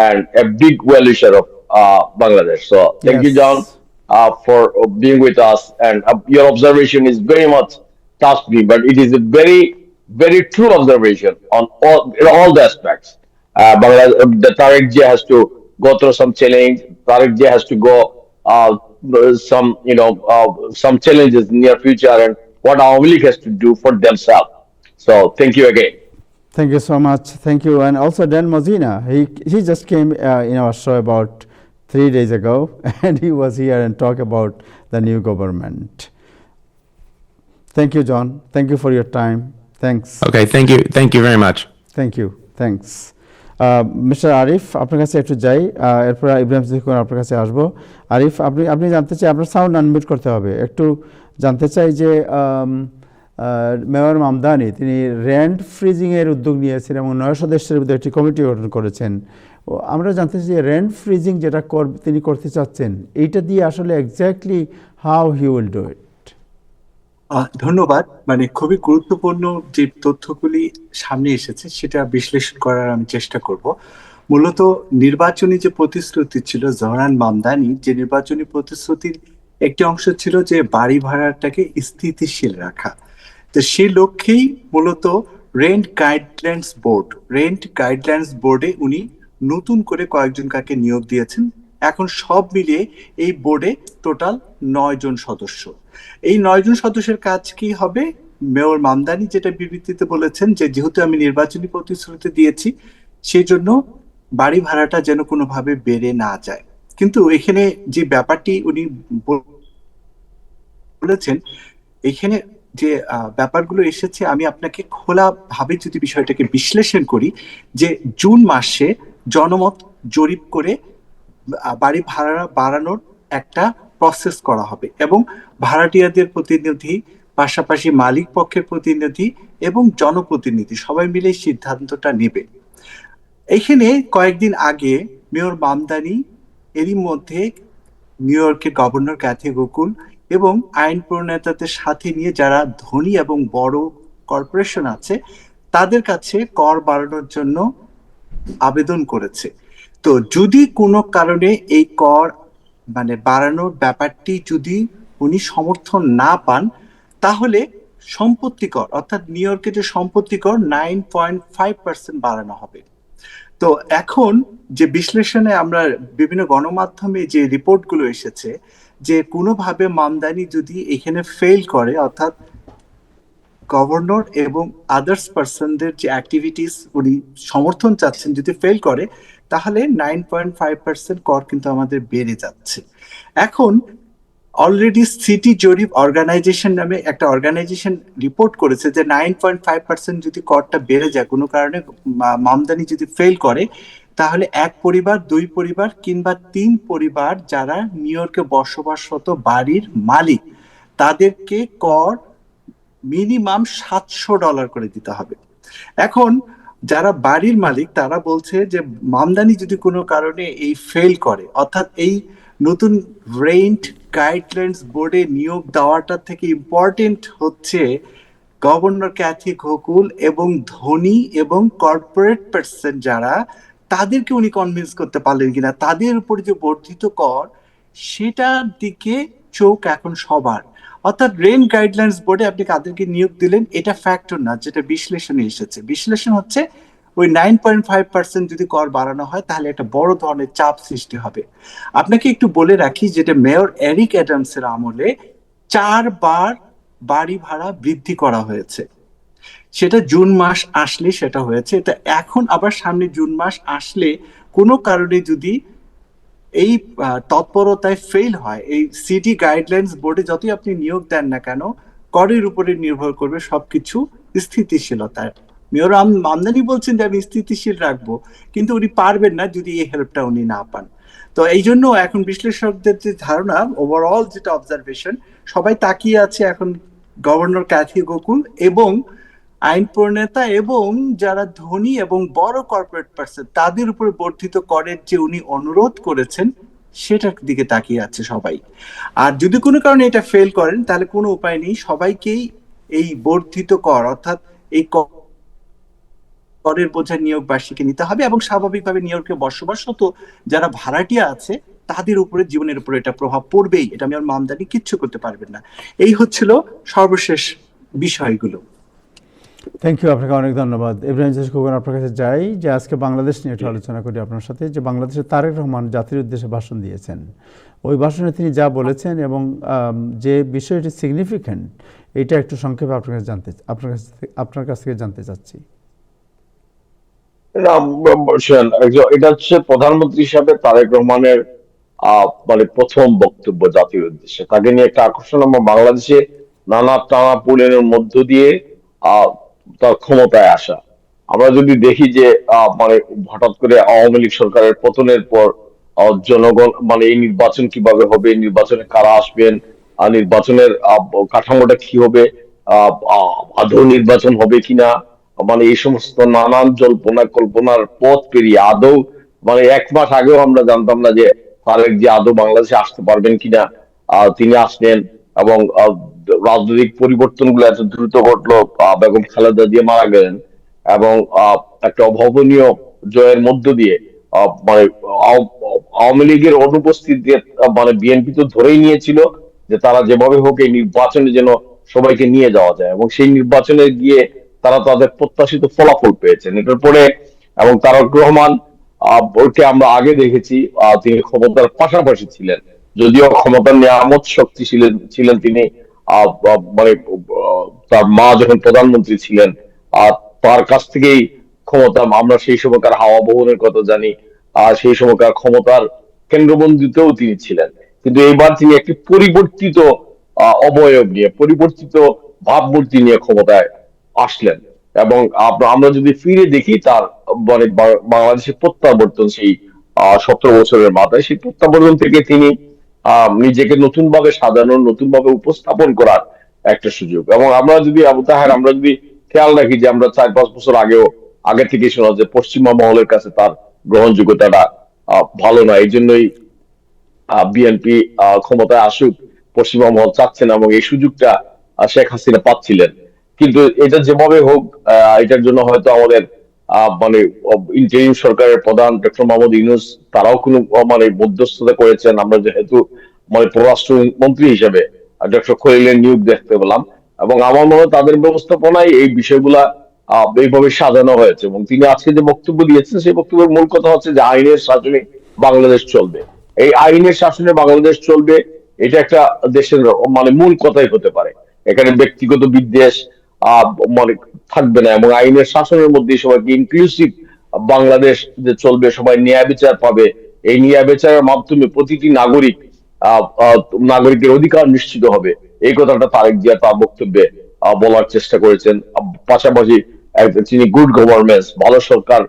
and a big well-wisher of Bangladesh. So thank you, John, for being with us. And your observation is very much touched me, but it is a very, very true observation on all the aspects. The Tariq J has to go through some challenge. Tariq J has to go some challenges in near future, and what Awamu League has to do for themselves. So thank you again. Thank you so much. Thank you. And also Dan Mozina, he just came in our show about 3 days ago, and he was here and talked about the new government. Thank you, John. Thank you for your time. Thanks. Okay, thank you. Thank you very much. Thank you. Thanks. Mister Arif, আপনার কাছে একটু যাই, এরপর ইব্রাহিম চৌধুরী আপনার কাছে আসবো। আরিফ, আপনি জানতে চাই, আপনার সাউন্ড আনমিউট করতে হবে। একটু জানতে চাই যে মেয়র মামদানি তিনি র্যান্ড ফ্রিজিংয়ের উদ্যোগ নিয়েছেন এবং 9 সদস্যের মধ্যে একটি কমিটি গঠন করেছেন। আমরা জানতে চাই যে রেন্ট ফ্রিজিং যেটা তিনি করতে চাচ্ছেন, এইটা দিয়ে আসলে exactly how he will do it. ধন্যবাদ। মানে খুবই গুরুত্বপূর্ণ যে তথ্যগুলি সামনে এসেছে সেটা বিশ্লেষণ করার আমি চেষ্টা করব। মূলত নির্বাচনী যে প্রতিশ্রুতি ছিল জহরান মামদানি, যে নির্বাচনী প্রতিশ্রুতির একটি অংশ ছিল যে বাড়ি ভাড়াটাকে স্থিতিশীল রাখা। তো সেই লক্ষ্যেই মূলত রেন্ট গাইডলাইন্স বোর্ডে উনি নতুন করে কয়েকজন কাকে নিয়োগ দিয়েছেন। এখন সব মিলিয়ে এই বোর্ডে টোটাল 9 জন সদস্য। এই 9 জন সদস্যের কাজ কি হবে? মেয়র মামদানি যেটা বিবৃতিতে বলেছেন যে যেহেতু আমি নির্বাচনী প্রতিশ্রুতি দিয়েছি, সেই জন্য বাড়ি ভাড়াটা যেন কোনোভাবে বেড়ে না যায়। কিন্তু এখানে যে ব্যাপারটি উনি বলেছেন, এখানে যে ব্যাপারগুলো এসেছে, আমি আপনাকে খোলাভাবে যদি বিষয়টাকে বিশ্লেষণ করি, যে জুন মাসে জনমত জরিপ করে বাড়ি ভাড়া বাড়ানোর একটা প্রসেস করা হবে এবং ভাড়াটিয়াদের প্রতিনিধি, পাশাপাশি মালিক পক্ষের প্রতিনিধি এবং জনপ্রতিনিধি সবাই মিলে সিদ্ধান্তটা নেবে। এখানে কয়েকদিন আগে মেয়র মামদানি এরই মধ্যে নিউ ইয়র্কের গভর্নর ক্যাথি গোকুল এবং আইন প্রণেতাদের সাথে নিয়ে যারা ধনী এবং বড় কর্পোরেশন আছে তাদের কাছে কর বাড়ানোর জন্য আবেদন করেছে। তো যদি কোনো কারণে এই কর মানে বাড়ানোর ব্যাপারটি যদি উনি সমর্থন না পান, তাহলে সম্পত্তি কর অর্থাৎ নিউ ইয়র্কে যে সম্পত্তি কর 9.5% বাড়ানো হবে। তো এখন যে বিশ্লেষণে আমরা বিভিন্ন গণমাধ্যমে যে রিপোর্টগুলো এসেছে, যে কোনোভাবে মামদানি যদি এখানে ফেল করে, অর্থাৎ গভর্নর এবং আদার্স পার্সনদের যে অ্যাক্টিভিটিস উনি সমর্থন চাচ্ছেন যদি ফেল করে, তাহলে 9.5% কর কিন্তু আমাদের বেড়ে যাচ্ছে। এখন অলরেডি সিটি জরিপ অর্গানাইজেশন নামে একটা অর্গানাইজেশন রিপোর্ট করেছে যে 9.5% যদি করটা বেড়ে যায় কোনো কারণে, মামদানি যদি ফেল করে, তাহলে এক পরিবার, 2 পরিবার কিংবা 3 পরিবার যারা নিউ ইয়র্কে বসবাসরত বাড়ির মালিক, তাদেরকে কর মিনিমাম $700 করে দিতে হবে। এখন যারা বাড়ির মালিক তারা বলছে যে মামদানি যদি কোনো কারণে এই ফেল করে, অর্থাৎ এই নতুন রেন্ট গাইডলাইন্স বোর্ডে নিয়োগ দেওয়াটা থেকে ইম্পর্টেন্ট হচ্ছে গভর্নর ক্যাথি গোকুল এবং ধনী এবং কর্পোরেট পার্সন যারা, তাদেরকে উনি কনভিন্স করতে পারলেন কিনা, তাদের উপর যে বর্ধিত কর সেটার দিকে চোখ এখন সবার। অর্থাৎ রেন্ট গাইডলাইন্স বোর্ডে আপনি কাদেরকে নিয়োগ দিলেন এটা ফ্যাক্টর না, যেটা বিশ্লেষণে এসেছে। বিশ্লেষণ হচ্ছে ওই 9.5% যদি কর বাড়ানো হয় তাহলে একটা বড় ধরনের চাপ সৃষ্টি হবে। আপনাকে একটু বলে রাখি, যেটা মেয়র এরিক অ্যাডামসের আমলে 4 বার বাড়ি ভাড়া বৃদ্ধি করা হয়েছে। সেটা জুন মাস আসলে সেটা হয়েছে। এটা এখন আবার সামনে জুন মাস আসলে কোনো কারণে যদি এই তৎপরতায় ফেল হয়, এই সিটি গাইডলাইন্স বোর্ডে যতই আপনি নিয়োগ দেন না কেন, করের উপরে নির্ভর করবে সবকিছু স্থিতিশীলতার। মেয়র আমদানি বলছেন যে আমি স্থিতিশীল রাখবো, কিন্তু উনি পারবেন না যদি এই হেল্পটা উনি না পান। তো এই জন্য এখন বিশ্লেষকদের যে ধারণা, ওভারঅল যেটা অবজারভেশন, সবাই তাকিয়ে আছে এখন গভর্নর ক্যাথি গোকুল এবং আইন প্রণেতা এবং যারা ধনী এবং বড় কর্পোরেট পার্সন তাদের উপরে বর্ধিত করের যে উনি অনুরোধ করেছেন সেটার দিকে তাকিয়ে আছে সবাই। আর যদি কোনো কারণে এটা ফেল করেন তাহলে কোনো উপায় নেই, সবাইকেই এই বর্ধিত কর অর্থাৎ এই করের বোঝা নিয়োগবাসীকে নিতে হবে এবং স্বাভাবিকভাবে নিউ ইয়র্কে বসবাসরত যারা ভাড়াটিয়া আছে তাদের উপরে, জীবনের উপরে এটা প্রভাব পড়বেই। এটা মেয়র মামদানি কিচ্ছু করতে পারবেন না। এই হচ্ছিল সর্বশেষ বিষয়গুলো। থ্যাংক ইউ, আপনাকে অনেক ধন্যবাদ। ইব্রাহিম খোকন, আপনার কাছে যাই যে আজকে বাংলাদেশ নিয়ে একটু আলোচনা করি আপনার সাথে। যে বাংলাদেশের তারেক রহমান জাতির উদ্দেশ্যে ভাষণ দিয়েছেন, ওই ভাষণে তিনি যা বলেছেন এবং যে বিষয়টি সিগনিফিক্যান্ট, এটা একটু সংক্ষেপে আপনার কাছ থেকে জানতে চাচ্ছি। এটা হচ্ছে প্রধানমন্ত্রী হিসাবে তারেক রহমানের মানে প্রথম বক্তব্য জাতির উদ্দেশ্যে। তাকে নিয়ে একটা আকর্ষণ, আমরা বাংলাদেশে নানা টানাপোড়েনের মধ্য দিয়ে তার ক্ষমতায় আসা। আমরা যদি দেখি যে মানে হঠাৎ করে আওয়ামী লীগ সরকারের পতনের পর জনগণ মানে এই নির্বাচন কিভাবে হবে, নির্বাচনে কারা আসবেন, নির্বাচনের কাঠামোটা কি হবে, আদৌ নির্বাচন হবে কিনা, মানে এই সমস্ত নানান জল্পনা কল্পনার পথ পেরিয়ে আদৌ মানে 1 মাস আগেও আমরা জানতাম না যে তারেক যে আদৌ বাংলাদেশে আসতে পারবেন কিনা। তিনি আসলেন এবং রাজনৈতিক পরিবর্তনগুলো এত দ্রুত ঘটলো। বেগম খালেদা জিয়া মারা গেলেন এবং একটা অভাবনীয় জয়ের মধ্য দিয়ে মানে আওয়ামী লীগের অনুপস্থিতি, মানে বিএনপি তো ধরেই নিয়েছিল যে তারা যেভাবে হোক এই নির্বাচনে যেন সবাইকে নিয়ে যাওয়া যায়, এবং সেই নির্বাচনে গিয়ে তারা তাদের প্রত্যাশিত ফলাফল পেয়েছেন এটার পরে। এবং তারেক রহমান ওকে আমরা আগে দেখেছি, তিনি ক্ষমতার পাশাপাশি ছিলেন, যদিও ক্ষমতার নিয়ামত শক্তি ছিলেন তিনি। মানে তার মা যখন প্রধানমন্ত্রী ছিলেন, তার কাছ থেকেই ক্ষমতা, আমরা সেই সময়কার হাওয়া ভবনের কথা জানি, সেই সময়কার ক্ষমতার কেন্দ্রবন্দিতেও তিনি ছিলেন। কিন্তু এইবার তিনি একটি পরিবর্তিত অবয়ব নিয়ে, পরিবর্তিত ভাবমূর্তি নিয়ে ক্ষমতায় আসলেন। এবং আমরা যদি ফিরে দেখি তার মানে বাংলাদেশের প্রত্যাবর্তন সেই 17 বছরের মাথায়, সেই প্রত্যাবর্তন থেকে তিনি নিজেকে নতুন ভাবে সাজানোর, নতুন ভাবে উপস্থাপন করার একটা সুযোগ। এবং আমরা যদি আবু তাহের, আমরা যদি খেয়াল রাখি যে আমরা 4-5 বছর আগে থেকে শোনা যে পশ্চিমা মহলের কাছে তার গ্রহণযোগ্যতাটা ভালো না, এই জন্যই বিএনপি ক্ষমতায় আসুক পশ্চিমা মহল চাচ্ছেন, এবং এই সুযোগটা শেখ হাসিনা পাচ্ছিলেন। কিন্তু এটা যেভাবে হোক, এটার জন্য হয়তো আমাদের মানে ইন্টারিম সরকারের প্রধান ডক্টর মোহাম্মদ ইউনূস তারাও কোনো মানে মধ্যস্থতা করেছেন। আমরা যেহেতু মানে পররাষ্ট্র মন্ত্রী হিসেবে ডক্টর খলিলের নিয়োগ দেখতে পেলাম, এবং আমার মনে হয় তাদের ব্যবস্থাপনায় এই বিষয়গুলা এইভাবে সাজানো হয়েছে। এবং তিনি আজকে যে বক্তব্য দিয়েছেন, সেই বক্তব্যের মূল কথা হচ্ছে যে আইনের শাসনে বাংলাদেশ চলবে। এই আইনের শাসনে বাংলাদেশ চলবে, এটা একটা দেশের মানে মূল কথাই হতে পারে। এখানে ব্যক্তিগত বিদ্বেষ মানে থাকবে না, এবং আইনের শাসনের মধ্যে সবাইকে ইনক্লুসিভ বাংলাদেশ যে চলবে, সবাই ন্যায় বিচার পাবে। এই ন্যায় বিচারের মাধ্যমে প্রতিটি নাগরিকের অধিকার নিশ্চিত হবে। এই কথাটা তারেক জিয়া তার বক্তব্যে বলার চেষ্টা করেছেন। পাশাপাশি তিনি গুড গভর্নেন্স, ভালো সরকার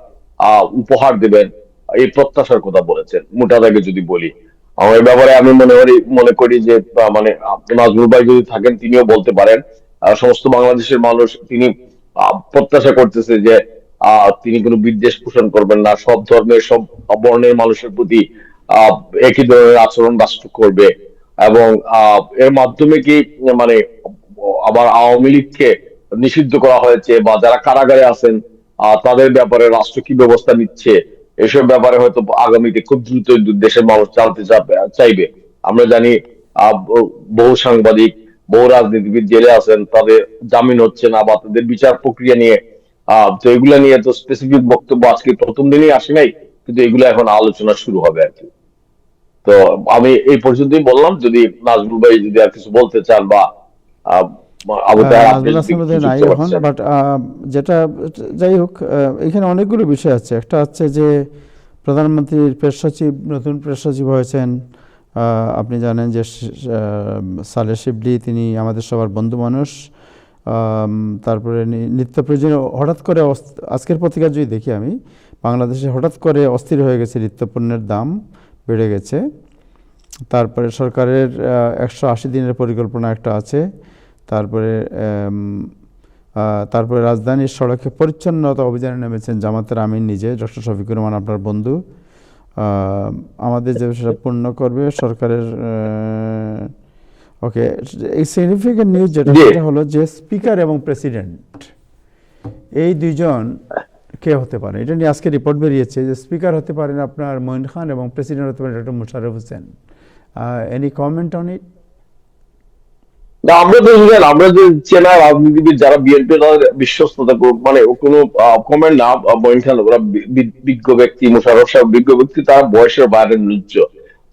উপহার দেবেন, এই প্রত্যাশার কথা বলেছেন। মোটা দাগে যদি বলি, আমার এই ব্যাপারে আমি মনে করি যে মানে নাজমুল ভাই যদি থাকেন তিনিও বলতে পারেন। সমস্ত বাংলাদেশের মানুষ তিনি প্রত্যাশা করতেছে যে তিনি কোনো বিদ্বেষ পোষণ করবেন না, সব ধর্মের সব বর্ণের মানুষের প্রতি একই ধরনের আচরণ রাষ্ট্র করবে। এবং এর মাধ্যমে কি মানে আবার আওয়ামী লীগকে নিষিদ্ধ করা হয়েছে, বা যারা কারাগারে আছেন তাদের ব্যাপারে রাষ্ট্র কি ব্যবস্থা নিচ্ছে, এসব ব্যাপারে হয়তো আগামীতে খুব দ্রুত দেশের মানুষ জানতে চাইবে। আমরা জানি বহু সাংবাদিক, বহু রাজনীতিবিদ জেলে আছেন, তাদের জামিন হচ্ছে না, বা তাদের বিচার প্রক্রিয়া নিয়ে তো এগুলা নিয়ে তো স্পেসিফিক বক্তব্য আজকে প্রথম দিনই আসে নাই, কিন্তু এগুলো এখন আলোচনা শুরু হবে আর কি। তো আমি এই পর্যন্তই বললাম। যদি নাজমুল ভাই যদি আর কিছু বলতে চান, বা আবু তাহের আপনি নাজমুল যদি হাসান কিছু নাই যুক্ত এখন, করতে চান। বাট যেটা যাই হোক, এখানে অনেকগুলো বিষয় আছে। একটা হচ্ছে যে প্রধানমন্ত্রীর প্রেস সচিব, নতুন প্রেস সচিব হয়েছেন। আপনি জানেন যে সালেহ শিবলি, তিনি আমাদের সবার বন্ধু মানুষ। তারপরে নিত্য প্রয়োজনীয় হঠাৎ করে আজকের পত্রিকা যদি দেখি আমি, বাংলাদেশে হঠাৎ করে অস্থির হয়ে গেছে, নিত্যপণ্যের দাম বেড়ে গেছে। তারপরে সরকারের 180 দিনের পরিকল্পনা একটা আছে। তারপরে রাজধানীর সড়কে পরিচ্ছন্নতা অভিযানে নেমেছেন জামাতের আমির নিজে, ডক্টর শফিকুর রহমান, আপনার বন্ধু। আমাদের যে সেটা পূর্ণ করবে সরকারের। ওকে, এই সিগনিফিকেন্ট নিউজ যেটা হলো যে স্পিকার এবং প্রেসিডেন্ট এই দুইজন কে হতে পারে, এটা নিয়ে আজকে রিপোর্ট বেরিয়েছে যে স্পিকার হতে পারেন আপনার মঈন খান, এবং প্রেসিডেন্ট হতে পারেন doctor Musharraf Hossain. Any comment on it? না, আমরা তো আমরা যে চেনা রাজনীতিবিদ যারা বিএনপি, তাদের বিশ্বস্ততা মানে কোনো কমেন্ট না। মঈন খান ওরা বিজ্ঞ ব্যক্তি, মোশাররফ সাহেব বিজ্ঞ ব্যক্তি, তারা বয়সের বাইরে ন্যূজ্য।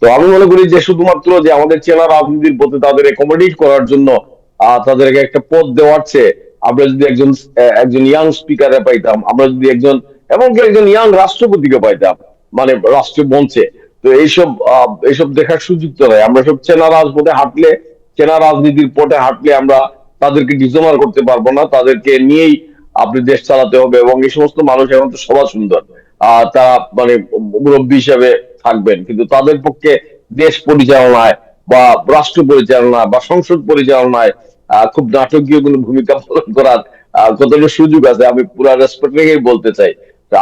তো আমি মনে করি যে শুধুমাত্র যে আমাদের চেনা রাজনীতির প্রতি তাদের অ্যাকোমোডেট করার জন্য তাদেরকে একটা পদ দেওয়ার চেয়ে, আমরা যদি একজন ইয়াং স্পিকারে পাইতাম, আমরা যদি এমনকি একজন ইয়াং রাষ্ট্রপতিকে পাইতাম মানে রাষ্ট্রীয় মঞ্চে, তো এইসব দেখার সুযোগ তো নাই। আমরা সব চেনা রাজপথে হাঁটলে, চেনা রাজনীতির পথে হাঁটলে আমরা তাদেরকে ডিসঅনার করতে পারবো না। তাদেরকে নিয়েই আপনি দেশ চালাতে হবে। এবং এই সমস্ত মানুষ এখন তো সবার সুন্দর, তারা মানে মুরব্বী হিসেবে থাকবেন, কিন্তু তাদের পক্ষে দেশ পরিচালনায় বা রাষ্ট্র পরিচালনায় বা সংসদ পরিচালনায় খুব নাটকীয় কোনো ভূমিকা পালন করার কতটা সুযোগ আছে, আমি পুরা রেসপেক্ট রেখেই বলতে চাই।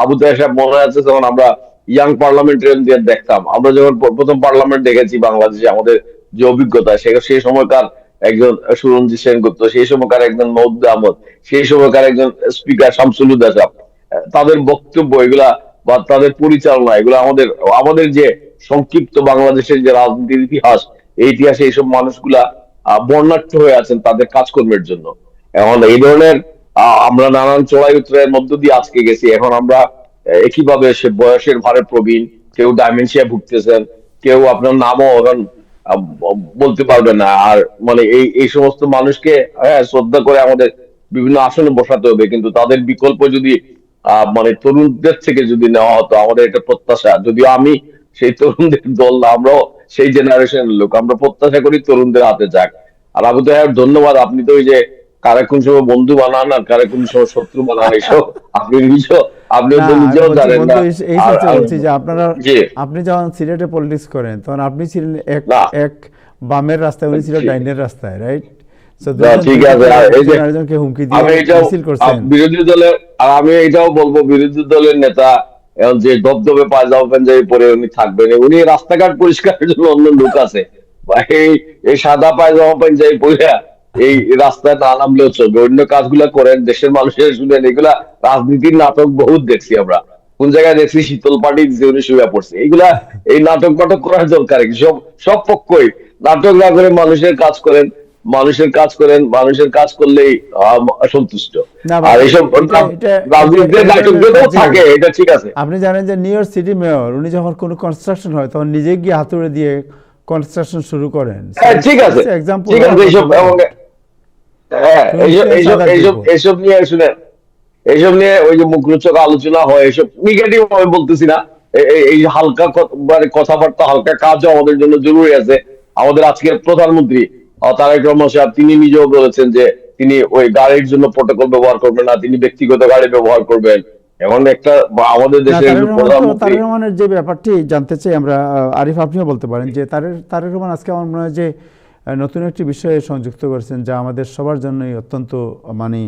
আবু তাহের সাহেব মনে আছে যখন আমরা ইয়াং পার্লামেন্টারিয়ানদের দেখতাম। আমরা যখন প্রথম পার্লামেন্ট দেখেছি বাংলাদেশে, আমাদের যে অভিজ্ঞতা, সেই সময়কার একজন সুরঞ্জিত সেনগুপ্ত, সেই সময়কার একজন মওদুদ আহমদ, সেই সময়কার একজন স্পিকার শামসুল হুদা সাহেব, তাদের বক্তব্য এগুলা বা তাদের পরিচালনা, এগুলো আমাদের আমাদের যে সংক্ষিপ্ত বাংলাদেশের যে রাজনীতির ইতিহাস, এই ইতিহাসে এইসব মানুষগুলা বর্ণাঢ্য হয়ে আছেন তাদের কাজকর্মের জন্য। এখন এই ধরনের আমরা নানান চড়াই উতরাইয়ের মধ্য দিয়ে আজকে গেছি। এখন আমরা একইভাবে সে বয়সের ভারে প্রবীণ, কেউ ডাইমেনশিয়া ভুগতেছেন, কেউ আপনার নামও এখন বলতে পারবে না। আর মানে এই সমস্ত মানুষকে শ্রদ্ধা করে আমাদের বিভিন্ন আসনে বসাতে হবে, কিন্তু তাদের বিকল্প যদি মানে তরুণদের থেকে যদি নেওয়া হতো, আমাদের এটা প্রত্যাশা। যদিও আমি সেই তরুণদের দল না, আমরাও সেই জেনারেশনের লোক, আমরা প্রত্যাশা করি তরুণদের হাতে যাক। আর আবু তাহের ধন্যবাদ, আপনি তো ওই যে কারে কোন সময় বন্ধু বানান আর কারে কোন সময় শত্রু বানান, এসব আপনি আপনি না তো আমি নিজেও বলছি জানেন না। বন্ধু, এই আর ক্ষেত্রে বলছি যে আপনারা, জি আপনি যখন সিলেটে পলিটিক্স করেন তখন আপনি ছিলেন এক না এক বামের রাস্তায়, উনি ছিল জি, ডাইনের রাস্তায়, রাইট? সো না, দুজন ঠিক দুই আছে। দিকে আর এই যে একজন আরেকজনকে হুমকি দিয়ে আমি এটাও মিছিল করছেন। বিরোধী দলের, আর আমি এটাও বলবো বিরোধী দলের নেতা এখন যে দবদবে পায়জামা পাঞ্জাবি পরে উনি থাকবেন, উনি রাস্তাঘাট পরিষ্কারের জন্য অন্য লোক আছে। বা এই সাদা পায়জামা পাঞ্জাবি পরে এই রাস্তায় না নামলেও চলবে, অন্য কাজগুলা করেন, দেশের মানুষের শুনেন। এগুলা রাজনীতির নাটক বহুত দেখছি আমরা। কোন জায়গায় দেখছি শীতল পাটি দিতে উনি শুয়ে পড়ছে। এইগুলা এই নাটক নাটক করার দরকার কি? সব পক্ষই নাটক না করে মানুষের কাজ করেন, মানুষের কাজ করেন, মানুষের কাজ করলেই সন্তুষ্ট। না আর ভাই, এইসব এটা এটা এটা রাজনীতির এই নাটক ধরনের কাজে থাকে, এটা ঠিক আছে। আপনি জানেন যে নিউ ইয়র্ক সিটি মেয়র উনি যখন কোনো কনস্ট্রাকশন হয় তখন নিজে গিয়ে হাতুড়ে দিয়ে কনস্ট্রাকশন শুরু করেন। হ্যাঁ ঠিক আছে, এক্সাম্পল ঠিক আছে। এইসব হ্যাঁ এইসব নিয়ে শুনেন, এইসব নিয়ে ওই যে মুখরোচক আলোচনা হয়, এইসব নেগেটিভ আমি বলতেছি না। এই হালকা মানে কথাবার্তা, হালকা কাজও আমাদের জন্য জরুরি আছে। আমাদের আজকের প্রধানমন্ত্রী তারেক রহমান সাহেব, তিনি নিজেও বলেছেন যে তিনি ওই গাড়ির জন্য প্রোটোকল ব্যবহার করবেন না, তিনি ব্যক্তিগত গাড়ি ব্যবহার করবেন। এখন একটা আমাদের না, দেশের তারেক একজন রহমান তো, প্রধানমন্ত্রী। তারেক রহমানের যে ব্যাপারটি জানতে চাই আমরা, আরিফ আপনিও বলতে পারেন যে তারেক রহমান আজকে আমার মনে হয় যে নতুন একটি বিষয়ে সংযুক্ত করেছেন যা আমাদের সবার জন্যই অত্যন্ত মানে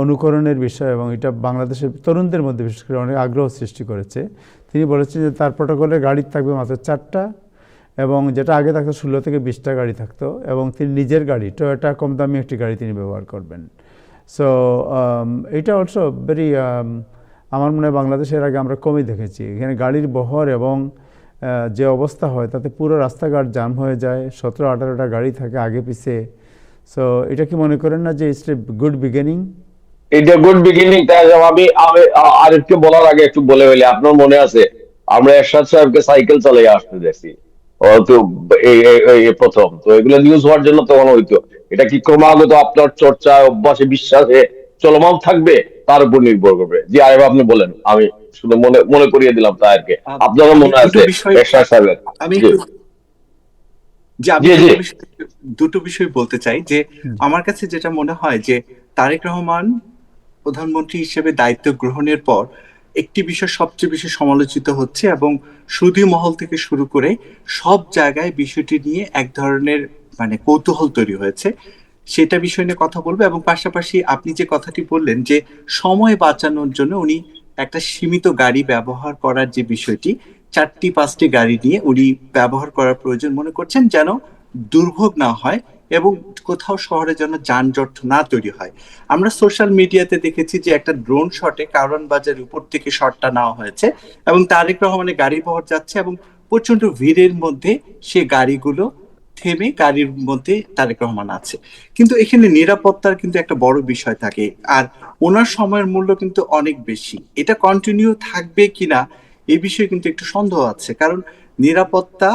অনুকরণের বিষয়, এবং এটা বাংলাদেশের তরুণদের মধ্যে বিশেষ করে অনেক আগ্রহ সৃষ্টি করেছে। তিনি বলেছেন যে তার প্রোটোকলের গাড়ি থাকবে মাত্র 4টা, এবং যেটা আগে থাকতো 16 থেকে 20টা গাড়ি থাকতো, এবং তিনি নিজের গাড়ি টয়োটা কম দামি একটি গাড়ি তিনি ব্যবহার করবেন। সো এটা অলসো ভেরি, আমার মনে হয় বাংলাদেশের আগে আমরা কমই দেখেছি। এখানে গাড়ির বহর এবং যে অবস্থা হয় তাতে পুরো রাস্তাঘাট জাম হয়ে যায়, 17-18টা গাড়ি থাকে আগে পিছে। সো এটা কি মনে করেন না যে ইটস এ গুড বিগিনিং? এটা গুড বিগিনিং। তাই আমি আমি আরেকটু বলার আগে একটু বলে ফেলি, আপনার মনে আছে আমরা এরশাদ সাহেবকে সাইকেল চালিয়ে আসতে দেখছি? ও তো এই প্রথম তো এগুলো নিউজ হওয়ার জন্য তখন হইতো। এটা কি ক্রমাগত আপনার চর্চায়, অভ্যাসে, বিশ্বাসে চলমান থাকবে, তার উপর নির্ভর করবে। জি আরেফ আপনি বলেন, আমি শুধু মনে মনে করিয়ে দিলাম তাদেরকে। আপনারও আমি মনে দুটো আছে বিষয় এরশাদ সাহেবের? আমি জি একটু যে আমি জি জি দুটো বিষয় বলতে চাই। যে আমার কাছে যেটা মনে হয় যে তারেক রহমান প্রধানমন্ত্রী হিসেবে দায়িত্ব গ্রহণের পর একটি বিষয় সবচেয়ে বেশি সমালোচিত হচ্ছে, এবং সুধী মহল থেকে শুরু করে সব জায়গায় বিষয়টি নিয়ে এক ধরনের মানে কৌতূহল তৈরি হয়েছে। সেটা বিষয় নিয়ে কথা বলবো, এবং পাশাপাশি আপনি যে কথাটি বললেন যে সময় বাঁচানোর জন্য উনি একটা সীমিত গাড়ি ব্যবহার করার যে বিষয়টি, 4টি-5টি গাড়ি নিয়ে উনি ব্যবহার করার প্রয়োজন মনে করছেন, যেন দুর্ভোগ না হয় এবং কোথাও শহরে যেন যানজট না তৈরি হয়। আমরা সোশ্যাল মিডিয়াতে দেখেছি যে একটা ড্রোন শটে কারওয়ান বাজারের উপর থেকে শটটা নেওয়া হয়েছে, এবং তারেক রহমানের গাড়ি বহর যাচ্ছে এবং প্রচন্ড ভিড়ের মধ্যে সে গাড়িগুলো থেমে গাড়ির মধ্যে তারেক রহমান আছে। কিন্তু এখানে নিরাপত্তার কিন্তু একটা বড় বিষয় থাকে, আর ওনার সময়ের মূল্য কিন্তু অনেক বেশি। এটা কন্টিনিউ থাকবে কিনা এই বিষয়ে কিন্তু একটু সন্দেহ আছে, কারণ নিরাপত্তা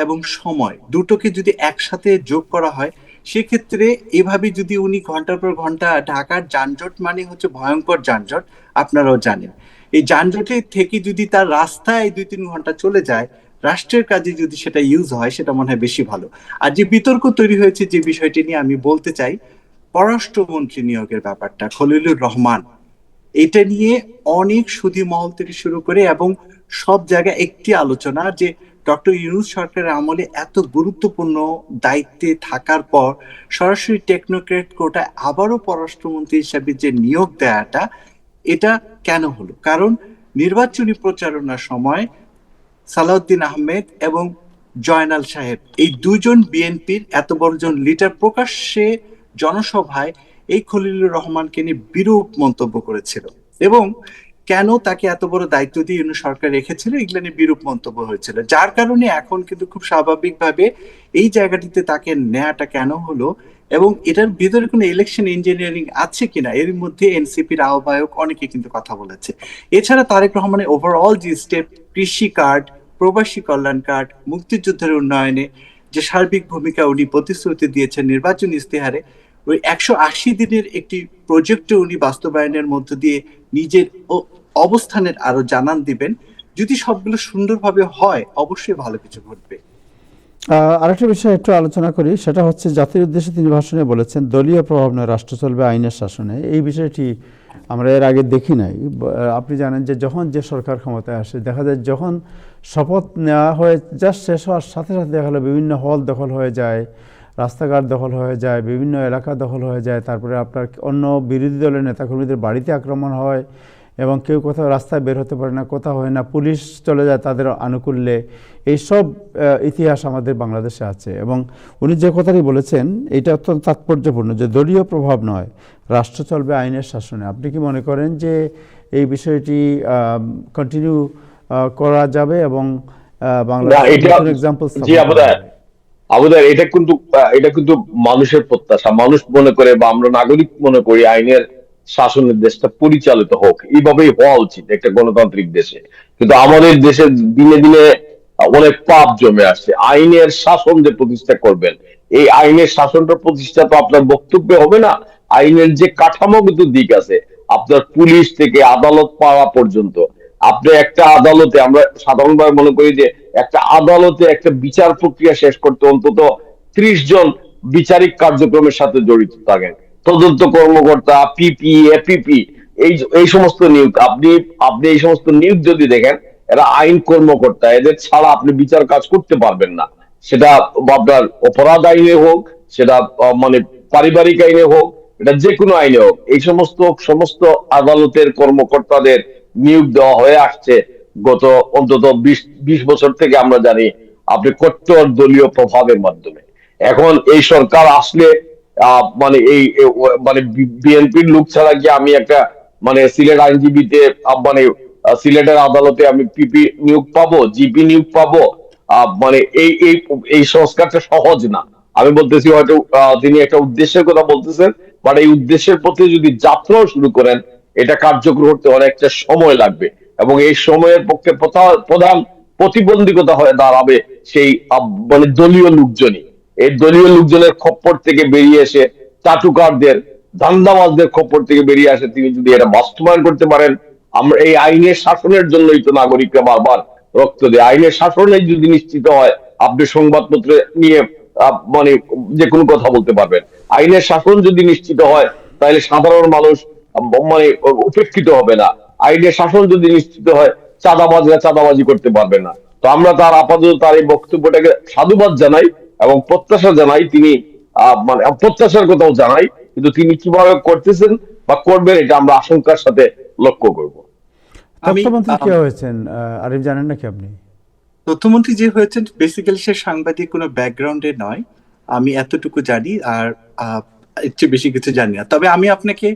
এবং সময় দুটোকে যদি একসাথে যোগ করা হয়, সেক্ষেত্রে এভাবে যদি উনি ঘন্টার পর ঘন্টা, ঢাকার যানজট মানে হচ্ছে ভয়ঙ্কর যানজট, আপনারাও জানেন। এই যানজটে থেকে যদি তার রাস্তায় 2-3 ঘন্টা চলে যায়, রাষ্ট্রের কাজে যদি সেটা ইউজ হয়, সেটা মনে হয় বেশি ভালো। আর যে বিতর্ক তৈরি হয়েছে যে বিষয়টি নিয়ে আমি বলতে চাই, পররাষ্ট্রমন্ত্রী নিয়োগের ব্যাপারটা, খলিলুর রহমান, এটা নিয়ে অনেক সুধী মহল থেকে শুরু করে এবং সব জায়গায় একটি আলোচনা যে ডক্টর ইউনূস সরকারের আমলে এত গুরুত্বপূর্ণ দায়িত্বে থাকার পর সরাসরি টেকনোক্রেট কোটায় আবারও পররাষ্ট্রমন্ত্রী হিসাবে যে নিয়োগ দেওয়াটা, এটা কেন হলো? কারণ নির্বাচনী প্রচারণার সময় সালাউদ্দিন আহমেদ এবং জয়নাল সাহেব, এই দুজন বিএনপির এত বড়জন লিডার প্রকাশ্যে জনসভায় এই খলিলুর রহমানকে নিয়ে বিরূপ মন্তব্য করেছিল, এবং কেন তাকে এত বড় দায়িত্ব দিয়ে ইউনূস সরকার রেখেছিল এগুলো নিয়ে বিরূপ মন্তব্য হয়েছিল, যার কারণে এখন কিন্তু খুব স্বাভাবিকভাবে এই জায়গাটিতে তাকে নেওয়াটা কেন হলো এবং এটার ভিতরে কোনো ইলেকশন ইঞ্জিনিয়ারিং আছে কিনা এর মধ্যে এনসিপির আহ্বায়ক অনেকে কিন্তু কথা বলেছে। এছাড়া তারেক রহমানের ওভারঅল যে স্টেপ, কৃষি কার্ড, প্রবাসী কল্যাণ কার্ড, মুক্তিযুদ্ধের উন্নয়নে যে সার্বিক ভূমিকা উনি প্রতিশ্রুতি দিয়েছেন নির্বাচনী ইস্তেহারে, ওই 180 দিনের একটি প্রজেক্টে উনি বাস্তবায়নের মধ্য দিয়ে নিজের অবস্থানের আরো জানান দিবেন। যদি সবগুলো সুন্দরভাবে হয় অবশ্যই ভালো কিছু ঘটবে। আরেকটা বিষয় একটু আলোচনা করি, সেটা হচ্ছে জাতির উদ্দেশ্যে তিনি ভাষণে বলেছেন দলীয় প্রভাব নয়, রাষ্ট্র চলবে আইনের শাসনে। এই বিষয়টি আমরা এর আগে দেখি নাই। আপনি জানেন যে যখন যে সরকার ক্ষমতায় আসে দেখা যায় যখন শপথ নেওয়া হয়ে জাস্ট শেষ হওয়ার সাথে সাথে দেখা গেলো বিভিন্ন হল দখল হয়ে যায়, রাস্তাঘাট দখল হয়ে যায়, বিভিন্ন এলাকা দখল হয়ে যায়, তারপরে আপনার অন্য বিরোধী দলের নেতাকর্মীদের বাড়িতে আক্রমণ হয় এবং কেউ কোথাও রাস্তায় বের হতে পারে না, কোথাও হয় না, পুলিশ চলে যায় তাদের আনুকূল্যে। এইসব ইতিহাস আমাদের বাংলাদেশে আছে এবং উনি যে কথাটি বলেছেন এটা অত্যন্ত তাৎপর্যপূর্ণ যে দলীয় প্রভাব নয়, রাষ্ট্র চলবে আইনের শাসনে। আপনি কি মনে করেন যে এই বিষয়টি কন্টিনিউ করা যাবে এবং বাংলাদেশের এক্সাম্পল? জি আবুদার, এটা কিন্তু মানুষের প্রত্যাশা। মানুষ মনে করে বা আমরা নাগরিক মনে করি আইনের শাসনের দেশটা পরিচালিত হোক, এইভাবেই হওয়া উচিত একটা গণতান্ত্রিক দেশে। কিন্তু আমাদের দেশে দিনে দিনে অনেক পাপ জমে আসছে। আইনের শাসন যে প্রতিষ্ঠা করবেন, এই আইনের শাসনটা প্রতিষ্ঠা তো আপনার বক্তব্যে হবে না। আইনের যে কাঠামোগত দিক আছে, আপনার পুলিশ থেকে আদালত পাওয়া পর্যন্ত, আপনি একটা আদালতে, আমরা সাধারণভাবে মনে করি যে একটা আদালতে একটা বিচার প্রক্রিয়া শেষ করতে অন্তত 30 জন বিচারিক কার্যক্রমের সাথে জড়িত থাকেন, তদন্ত কর্মকর্তা, পিপি, এপিপি, এই সমস্ত নিয়োগ। আপনি এই সমস্ত নিয়োগ যদি দেখেন, এরা আইন কর্মকর্তা, এদের ছাড়া আপনি বিচার কাজ করতে পারবেন না। সেটা আপনার অপরাধ আইনে হোক, সেটা মানে পারিবারিক আইনে হোক, এটা যে কোনো আইনে হোক, এই সমস্ত আদালতের কর্মকর্তাদের নিয়োগ দেওয়া হয়ে আসছে গত অন্তত 20 বছর থেকে। আমরা জানি আপনি কট্টর দলীয় প্রভাবের মাধ্যমে। এখন এই সরকার আসলে মানে মানে বিএনপির লোক ছাড়া কি আমি একটা মানে সিলেট আইনজীবীতে মানে সিলেটের আদালতে আমি পিপি নিয়োগ পাবো, জিপি নিয়োগ পাবো? মানে এই সংস্কারটা সহজ না। আমি বলতেছি হয়তো তিনি একটা উদ্দেশ্যের কথা বলতেছেন, বাট এই উদ্দেশ্যের প্রতি যদি যাত্রাও শুরু করেন, এটা কার্যকর করতে অনেকটা সময় লাগবে এবং এই সময়ের পক্ষে প্রধান প্রতিবন্ধকতা হয়ে দাঁড়াবে সেই মানে দলীয় লোকজনই। এই দলীয় লোকজনের খপ্পর থেকে বেরিয়ে এসে, চাটুকারদের, ধান্দাবাজদের খপ্পর থেকে বেরিয়ে আসে তিনি যদি এটা বাস্তবায়ন করতে পারেন। আমরা এই আইনের শাসনের জন্যই তো নাগরিকরা বারবার রক্ত দেয়। আইনের শাসনে যদি নিশ্চিত হয়, আপনি সংবাদপত্রে নিয়ে মানে যে কোনো কথা বলতে পারবেন। আইনের শাসন যদি নিশ্চিত হয়, তাহলে সাধারণ মানুষ মানে উপেক্ষিত হবে না। আইনের শাসন যদি নিশ্চিত হয়, চাঁদাবাজরা চাঁদাবাজি করতে পারবে না। তো আমরা আপাতত তার এই বক্তব্যটাকে সাধুবাদ জানাই এবং প্রত্যাশা জানাই, তিনি মানে প্রত্যাশার কথাও জানাই, কিন্তু তিনি কিভাবে করতেছেন বা করবেন এটা আমরা আশঙ্কার সাথে লক্ষ্য করব। তথ্যমন্ত্রী কি হয়েছেন আরিফ, জানেন নাকি আপনি? তথ্যমন্ত্রী যে হয়েছেন বেসিক্যালি সে সাংবাদিক কোনো ব্যাকগ্রাউন্ডে নয়, আমি এতটুকু জানি, আর এর চেয়ে বেশি কিছু জানি না। তবে আমি আপনাকে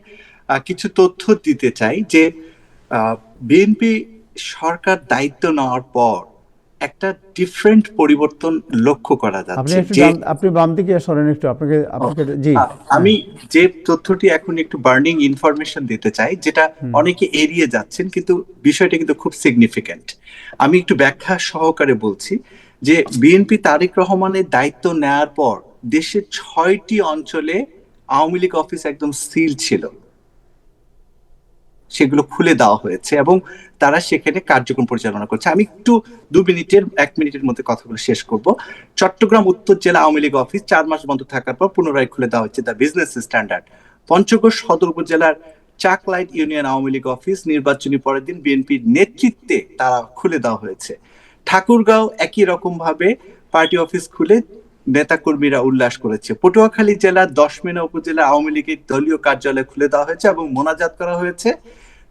কিছু তথ্য দিতে চাই যে বিএনপি সরকার দায়িত্ব নেওয়ার পর একটা ডিফারেন্ট পরিবর্তন লক্ষ্য করা যাচ্ছে। আপনি বাম দিকে সরেন একটু, আপনাকে জি। আমি যে তথ্যটি এখন একটু বার্নিং ইনফরমেশন দিতে চাই, যেটা অনেকে এড়িয়ে যাচ্ছেন, কিন্তু বিষয়টা কিন্তু খুব সিগনিফিক্যান্ট। আমি একটু ব্যাখ্যা সহকারে বলছি যে বিএনপি তারেক রহমানের দায়িত্ব নেওয়ার পর দেশের 6টি অঞ্চলে আওয়ামী লীগ অফিস একদম সিল ছিল, সেগুলো খুলে দেওয়া হয়েছে এবং তারা সেখানে কার্যক্রম পরিচালনা করছে। আমি একটু 1 মিনিটের মধ্যে কথাগুলো শেষ করব। চট্টগ্রাম উত্তর জেলা আওয়ামী লীগ অফিস 4 মাস বন্ধ থাকার পর পুনরায় খুলে দেওয়া হচ্ছে, দ্য বিজনেস স্ট্যান্ডার্ড। পঞ্চগড় সদর উপজেলার চাকলাইট ইউনিয়ন আওয়ামী লীগ অফিস নির্বাচনী পরের দিন বিএনপির নেতৃত্বে তারা খুলে দেওয়া হয়েছে। ঠাকুরগাঁও একই রকম ভাবে পার্টি অফিস খুলে নেতাকর্মীরা উল্লাস করেছে। পটুয়াখালী জেলার 10 মেনা উপজেলা আওয়ামী লীগের দলীয় কার্যালয় খুলে দেওয়া হয়েছে এবং মোনাজাত করা হয়েছে।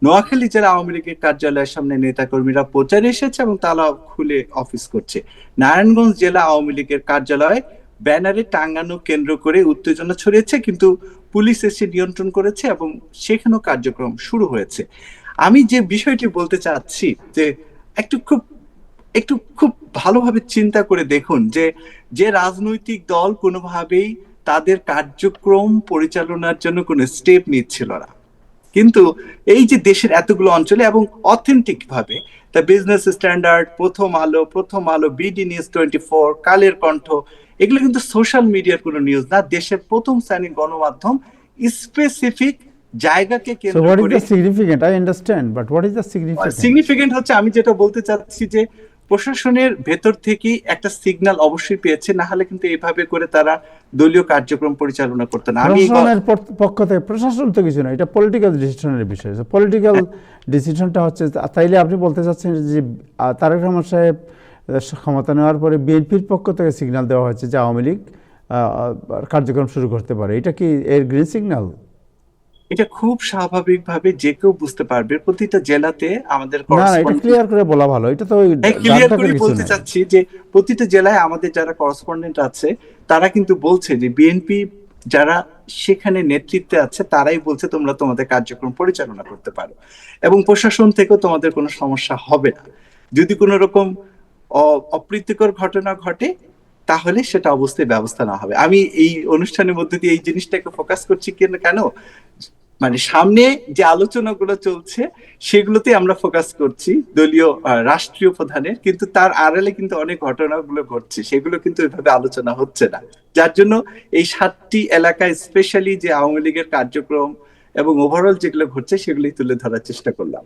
নোয়াখালী জেলা আওয়ামী লীগের কার্যালয়ের সামনে নেতাকর্মীরা প্রচারে এসেছে এবং তালা খুলে অফিস করছে। নারায়ণগঞ্জ জেলা আওয়ামী লীগের কার্যালয়ে ব্যানারে টাঙানো কেন্দ্র করে উত্তেজনা ছড়িয়েছে, কিন্তু পুলিশ এসে নিয়ন্ত্রণ করেছে এবং সেখানেও কার্যক্রম শুরু হয়েছে। আমি যে বিষয়টি বলতে চাচ্ছি যে একটু খুব ভালোভাবে চিন্তা করে দেখুন যে যে রাজনৈতিক দল কোনোভাবেই তাদের কার্যক্রম পরিচালনার জন্য কোনো স্টেপ নিচ্ছিল না, কিন্তু এই যে দেশের এতগুলো অঞ্চলে এবং অথেন্টিক ভাবে দ্য বিজনেস স্ট্যান্ডার্ড, প্রথম আলো, বিডি নিউজ 24, কালের কণ্ঠ, এগুলো কিন্তু সোশ্যাল মিডিয়ার কোনো নিউজ না, দেশের প্রথম শ্রেণীর গণমাধ্যম স্পেসিফিক জায়গাকে So কেন্দ্র what is করে। the significant? I understand, but what is the significant? Significant হচ্ছে, আমি যেটা বলতে চাচ্ছি যে প্রশাসনের ভেতর থেকেই একটা সিগন্যাল অবশ্যই পেয়েছে, না হলে কিন্তু এইভাবে করে তারা দলীয় কার্যক্রম পরিচালনা করতো না। আমি প্রশাসনের পক্ষ থেকে, প্রশাসন তো কিছু না, এটা পলিটিক্যাল ডিসিশনের বিষয়। পলিটিক্যাল ডিসিশনটা হচ্ছে, তাইলে আপনি বলতে চাচ্ছেন যে তারেক রহমান সাহেব ক্ষমতা নেওয়ার পরে বিএনপির পক্ষ থেকে সিগন্যাল দেওয়া হয়েছে যে আওয়ামী লীগ কার্যক্রম শুরু করতে পারে, এটা কি এর গ্রিন সিগন্যাল? এটা খুব স্বাভাবিকভাবে যে কেউ বুঝতে পারবে। প্রতিটা জেলাতে আমাদের না, এটা ক্লিয়ার করে বলা ভালো, এটা তো ক্লিয়ার করে বলতে চাচ্ছি যে প্রতিটা জেলায় আমাদের যারা করেসপন্ডেন্ট আছে তারা কিন্তু বলছে যে বিএনপি যারা সেখানে নেতৃত্বে আছে তারাই বলছে তোমরা তোমাদের কার্যক্রম পরিচালনা করতে পারো এবং প্রশাসন থেকেও তোমাদের কোনো সমস্যা হবে না। যদি কোনো রকম অপ্রীতিকর ঘটনা ঘটে তাহলে সেটা অবশ্যই ব্যবস্থা না হবে। আমি এই অনুষ্ঠানের মধ্যে দিয়ে এই জিনিসটাকে ফোকাস করছি কেন, মানে সামনে যে আলোচনাগুলো চলছে সেগুলোতে আমরা ফোকাস করছি দলীয় রাষ্ট্রীয় প্রধানের, কিন্তু তার আড়ালে কিন্তু অনেক ঘটনাগুলো ঘটছে, সেগুলো কিন্তু এভাবে আলোচনা হচ্ছে না। যার জন্য এই 7টি এলাকায় স্পেশালি যে আওয়ামী লীগের কার্যক্রম এবং ওভারঅল যেগুলো ঘটছে সেগুলোই তুলে ধরার চেষ্টা করলাম।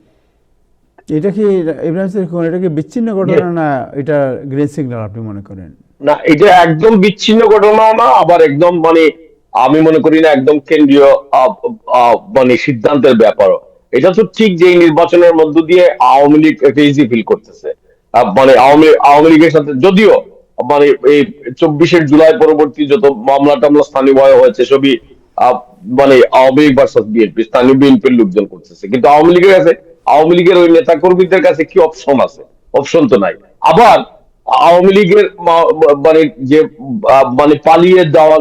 এটা কি ইব্রাহিম স্যার, এটা কি বিচ্ছিন্ন ঘটনা না এটা গ্রিন সিগন্যাল আপনি মনে করেন? না, এটা একদম বিচ্ছিন্ন ঘটনা না, আবার একদম মানে আমি মনে করি না একদম কেন্দ্রীয় মানে সিদ্ধান্তের ব্যাপারও। এটা তো ঠিক যে এই নির্বাচনের মধ্য দিয়ে আওয়ামী লীগ একটা ইজি ফিল করতেছে। মানে আওয়ামী লীগের সাথে যদিও মানে এই 24শে জুলাই পরবর্তী যত মামলা টামলা স্থানীয়ভাবে হয়েছে সবই মানে আওয়ামী লীগ ভার্সাস বিএনপি, স্থানীয় বিএনপির লোকজন করতেছে, কিন্তু আওয়ামী লীগের ওই নেতা কর্মীদের কাছে কি অপশন আছে? অপশন তো নাই। আবার আওয়ামী লীগের মানে যে মানে পালিয়ে যাওয়া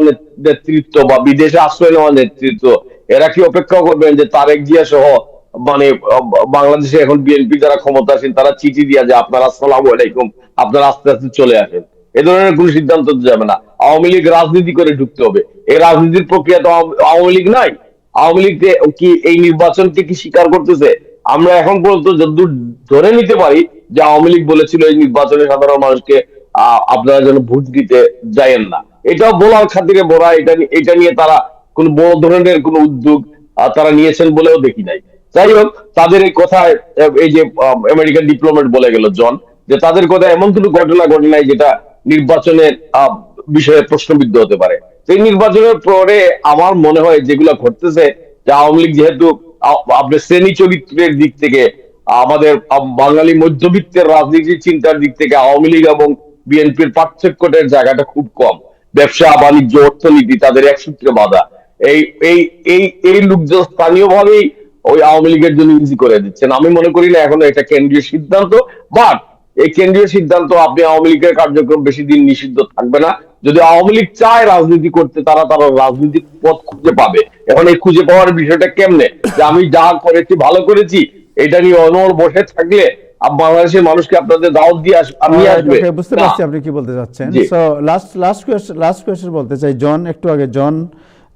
নেতৃত্ব বা বিদেশে আশ্রয় নেওয়া নেতৃত্ব, এরা কি অপেক্ষা করবেন যে তারেক জিয়া সহ মানে বাংলাদেশে এখন বিএনপি যারা ক্ষমতাসীন তারা চিঠি দিয়া যে আপনারা আসসালামু আলাইকুম, আপনারা আস্তে আস্তে চলে আসেন? এ ধরনের কোন সিদ্ধান্ত যাবে না। আওয়ামী লীগ রাজনীতি করে ঢুকতে হবে। এই রাজনীতির প্রক্রিয়া তো আওয়ামী লীগ নাই। আওয়ামী লীগ কি এই নির্বাচনকে কি স্বীকার করতেছে? আমরা এখন পর্যন্ত যতদূর ধরে নিতে পারি যে আওয়ামী লীগ বলেছিল এই নির্বাচনে সাধারণ মানুষকে আপনারা যেন ভোট দিতে যায়েন না, এটাও বলার খাতিরে বলা, এটা নিয়ে তারা কোন বড় ধরনের কোন উদ্যোগ তারা নিয়েছেন বলেও দেখি নাই। যাই হোক, তাদের এই কথায় এই যে আমেরিকান ডিপ্লোমেট বলে গেল জন, যে তাদের কথা এমন কোনো ঘটনা ঘটে নাই যেটা নির্বাচনের বিষয়ে প্রশ্নবিদ্ধ হতে পারে। এই নির্বাচনের পরে আমার মনে হয় যেগুলো ঘটতেছে, যে আওয়ামী লীগ যেহেতু আপনার শ্রেণী চরিত্রের দিক থেকে আমাদের বাঙালি মধ্যবিত্তের রাজনীতির চিন্তার দিক থেকে আওয়ামী লীগ এবং বিএনপির পার্থক্যের জায়গাটা খুব কম। ব্যবসা বাণিজ্য অর্থনীতি তাদের এক সূত্রে বাঁধা। এই এই এই এই লোকজন স্থানীয়ভাবেই ওই আওয়ামী লীগের জন্য ইজি করে দিচ্ছেন। আমি মনে করি না এখনো এটা কেন্দ্রীয় সিদ্ধান্ত, বাট এই কেন্দ্রীয় সিদ্ধান্ত আপনি আওয়ামী লীগের কার্যক্রম বেশি দিন নিষিদ্ধ থাকবে না। যদি আওয়ামী লীগ চায় রাজনীতি করতে, তারা রাজনীতির পথ খুঁজে পাবে। এখন এই খুঁজে পাওয়ার বিষয়টা কেমনে, যে আমি যা করেছি ভালো করেছি এটা নিয়ে অনড় বসে থাকলে বাংলাদেশের মানুষকে আপনাদের দাওয়াত দিয়ে আমি আসবে? বুঝতে পারছি আপনি কি বলতে চাচ্ছেন। সো লাস্ট কোয়েশ্চন বলতে চাই, জন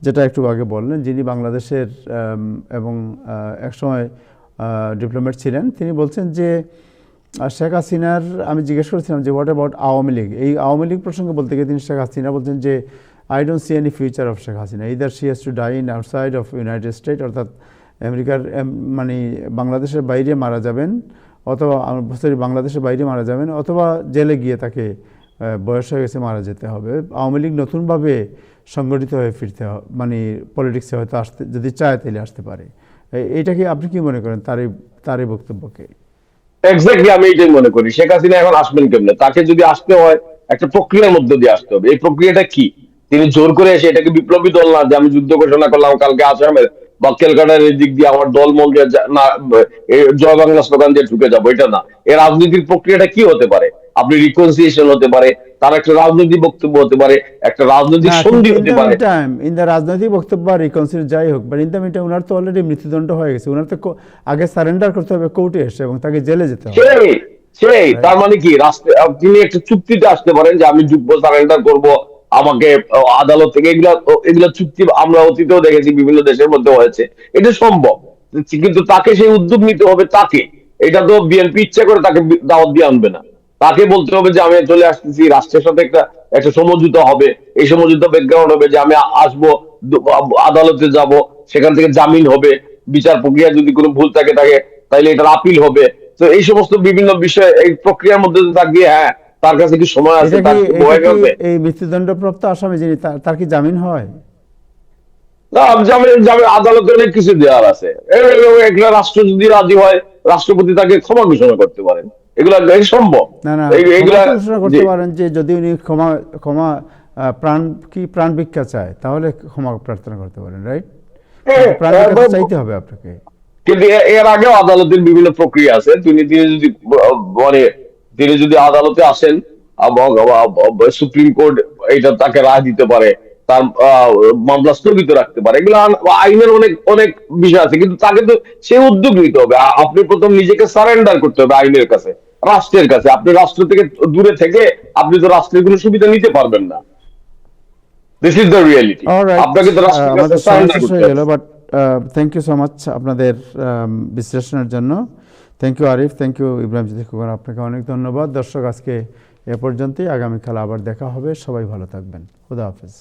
যেটা একটু আগে বললেন, যিনি বাংলাদেশের এবং একসময় ডিপ্লোমেট ছিলেন, তিনি বলছেন যে শেখ হাসিনার, আমি জিজ্ঞেস করেছিলাম যে হোয়াট অ্যাবাউট আওয়ামী লীগ, এই আওয়ামী লীগ প্রসঙ্গে বলতে গিয়ে তিনি শেখ হাসিনা বলছেন যে I don't see any future of Sheikh Hasina, either she has to die in outside of United State, অর্থাৎ আমেরিকার মানে বাংলাদেশের বাইরে মারা যাবেন, অথবা বাংলাদেশের বাইরে মারা যাবেন, অথবা জেলে গিয়ে তাকে বয়স হয়ে গেছে মারা যেতে হবে। আওয়ামী লীগ নতুনভাবে সংগঠিত হয়ে ফিরতে হবে, মানে পলিটিক্সে হয়তো আসতে, যদি চায় তাহলে আসতে পারে। এইটাকে আপনি কি মনে করেন তারই বক্তব্যকে? এক্স্যাক্টলি, আমি এটাই মনে করি। শেখ হাসিনা এখন আসবেন কেমনে? তাকে যদি আসতে হয় একটা প্রক্রিয়ার মধ্যে দিয়ে আসতে হবে। এই প্রক্রিয়াটা কি? তিনি জোর করে এসে, এটাকে বিপ্লবী দল না যে আমি যুদ্ধ ঘোষণা করলাম কালকে আসামের বা ক্যালকাটার দিক দিয়ে আমার দলমল দিয়ে না জয় বাংলা স্লোগান দিয়ে ঢুকে যাবো, এটা না। এর রাজনীতির প্রক্রিয়াটা কি হতে পারে? আপনি রিকনসিলিয়েশন হতে পারে, তার একটা রাজনৈতিক বক্তব্য হতে পারে, একটা রাজনৈতিক না, সন্ধি ইন হতে দ্য পারে। টাইম ইন দ্য রাজনৈতিক বক্তব্য বা রিকনসিল যাই হোক, বাট ইন দ্য মিনটাইম ওনার তো অলরেডি মৃত্যুদণ্ড হয়ে গেছে, ওনার তো আগে সারেন্ডার করতে হবে কোর্টে এসে এবং তাকে জেলে যেতে হবে। সেই তার মানে কি রাষ্ট্রে তিনি একটা চুক্তিতে আসতে পারেন যে আমি যুদ্ধ সারেন্ডার করব, আমাকে আদালত থেকে এগুলা এগুলা চুক্তি আমরা অতীতেও দেখেছি বিভিন্ন দেশের মধ্যে হয়েছে, এটা সম্ভব। কিন্তু তাকে সেই উদ্যোগ নিতে হবে তাকে, এটা তো বিএনপি ইচ্ছা করে তাকে দাওয়াত দিয়ে আনবে না। তাকে বলতে হবে যে আমি চলে আসতেছি, রাষ্ট্রের সাথে একটা একটা সমঝোতা হবে, এই সমঝোতা ব্যাকগ্রাউন্ড হবে যে আমি আসবো, আদালতে যাব, সেখান থেকে জামিন হবে, বিচার প্রক্রিয়া যদি কোনো ভুল থাকে তাইলে এটার আপিল হবে। তো এই সমস্ত বিভিন্ন বিষয় এই প্রক্রিয়ার মধ্যে থাকিয়ে, হ্যাঁ তার কাছে কি সময় আছে, এটা তার কি কি বয়ে গেছে? এই মৃত্যুদণ্ডপ্রাপ্ত আসামি যিনি তার কি জামিন হয়? না, জামিন আদালতে অনেক কিছু দেওয়ার আছে। এগুলা রাষ্ট্র যদি রাজি হয়, রাষ্ট্রপতি তাকে ক্ষমা ঘোষণা করতে পারেন, এগুলা সম্ভব। না না, এগুলা ক্ষমা ঘোষণা করতে পারেন যে যদি উনি ক্ষমা প্রাণ ভিক্ষা চায় তাহলে ক্ষমা প্রার্থনা করতে পারেন, রাইট? প্রাণ ভিক্ষা তো চাইতে হবে আপনাকে। কিন্তু এর আগেও আদালতের বিভিন্ন প্রক্রিয়া আছে। তিনি যদি মানে তিনি যদি আদালতে আসেন এবং সুপ্রিম কোর্ট এটা তাকে রায় দিতে পারে, তার মামলা স্থগিত রাখতে পারে, এগুলো আইনের অনেক অনেক বিষয় আছে। কিন্তু তাকে তো সে উদ্যোগ নিতে হবে। আপনি প্রথম নিজেকে সারেন্ডার করতে হবে আইনের কাছে, রাষ্ট্রের কাছে। আপনি রাষ্ট্র থেকে দূরে থেকে আপনি তো রাষ্ট্রের কোনো সুবিধা নিতে পারবেন না। This is the reality. Alright, আপনাকে তো রাষ্ট্রের কাছে আমাদের সময় সারেন্ডার শেষ করতে হয়ে গেল, হবে। But thank you so much আপনাদের বিশ্লেষণের জন্য। Thank you Arif, thank you Ibrahim Siddique Khokon, আপনাকে অনেক ধন্যবাদ। দর্শক, আজকে এ পর্যন্তই, আগামীকাল আবার দেখা হবে। সবাই ভালো থাকবেন, খুদা হাফেজ।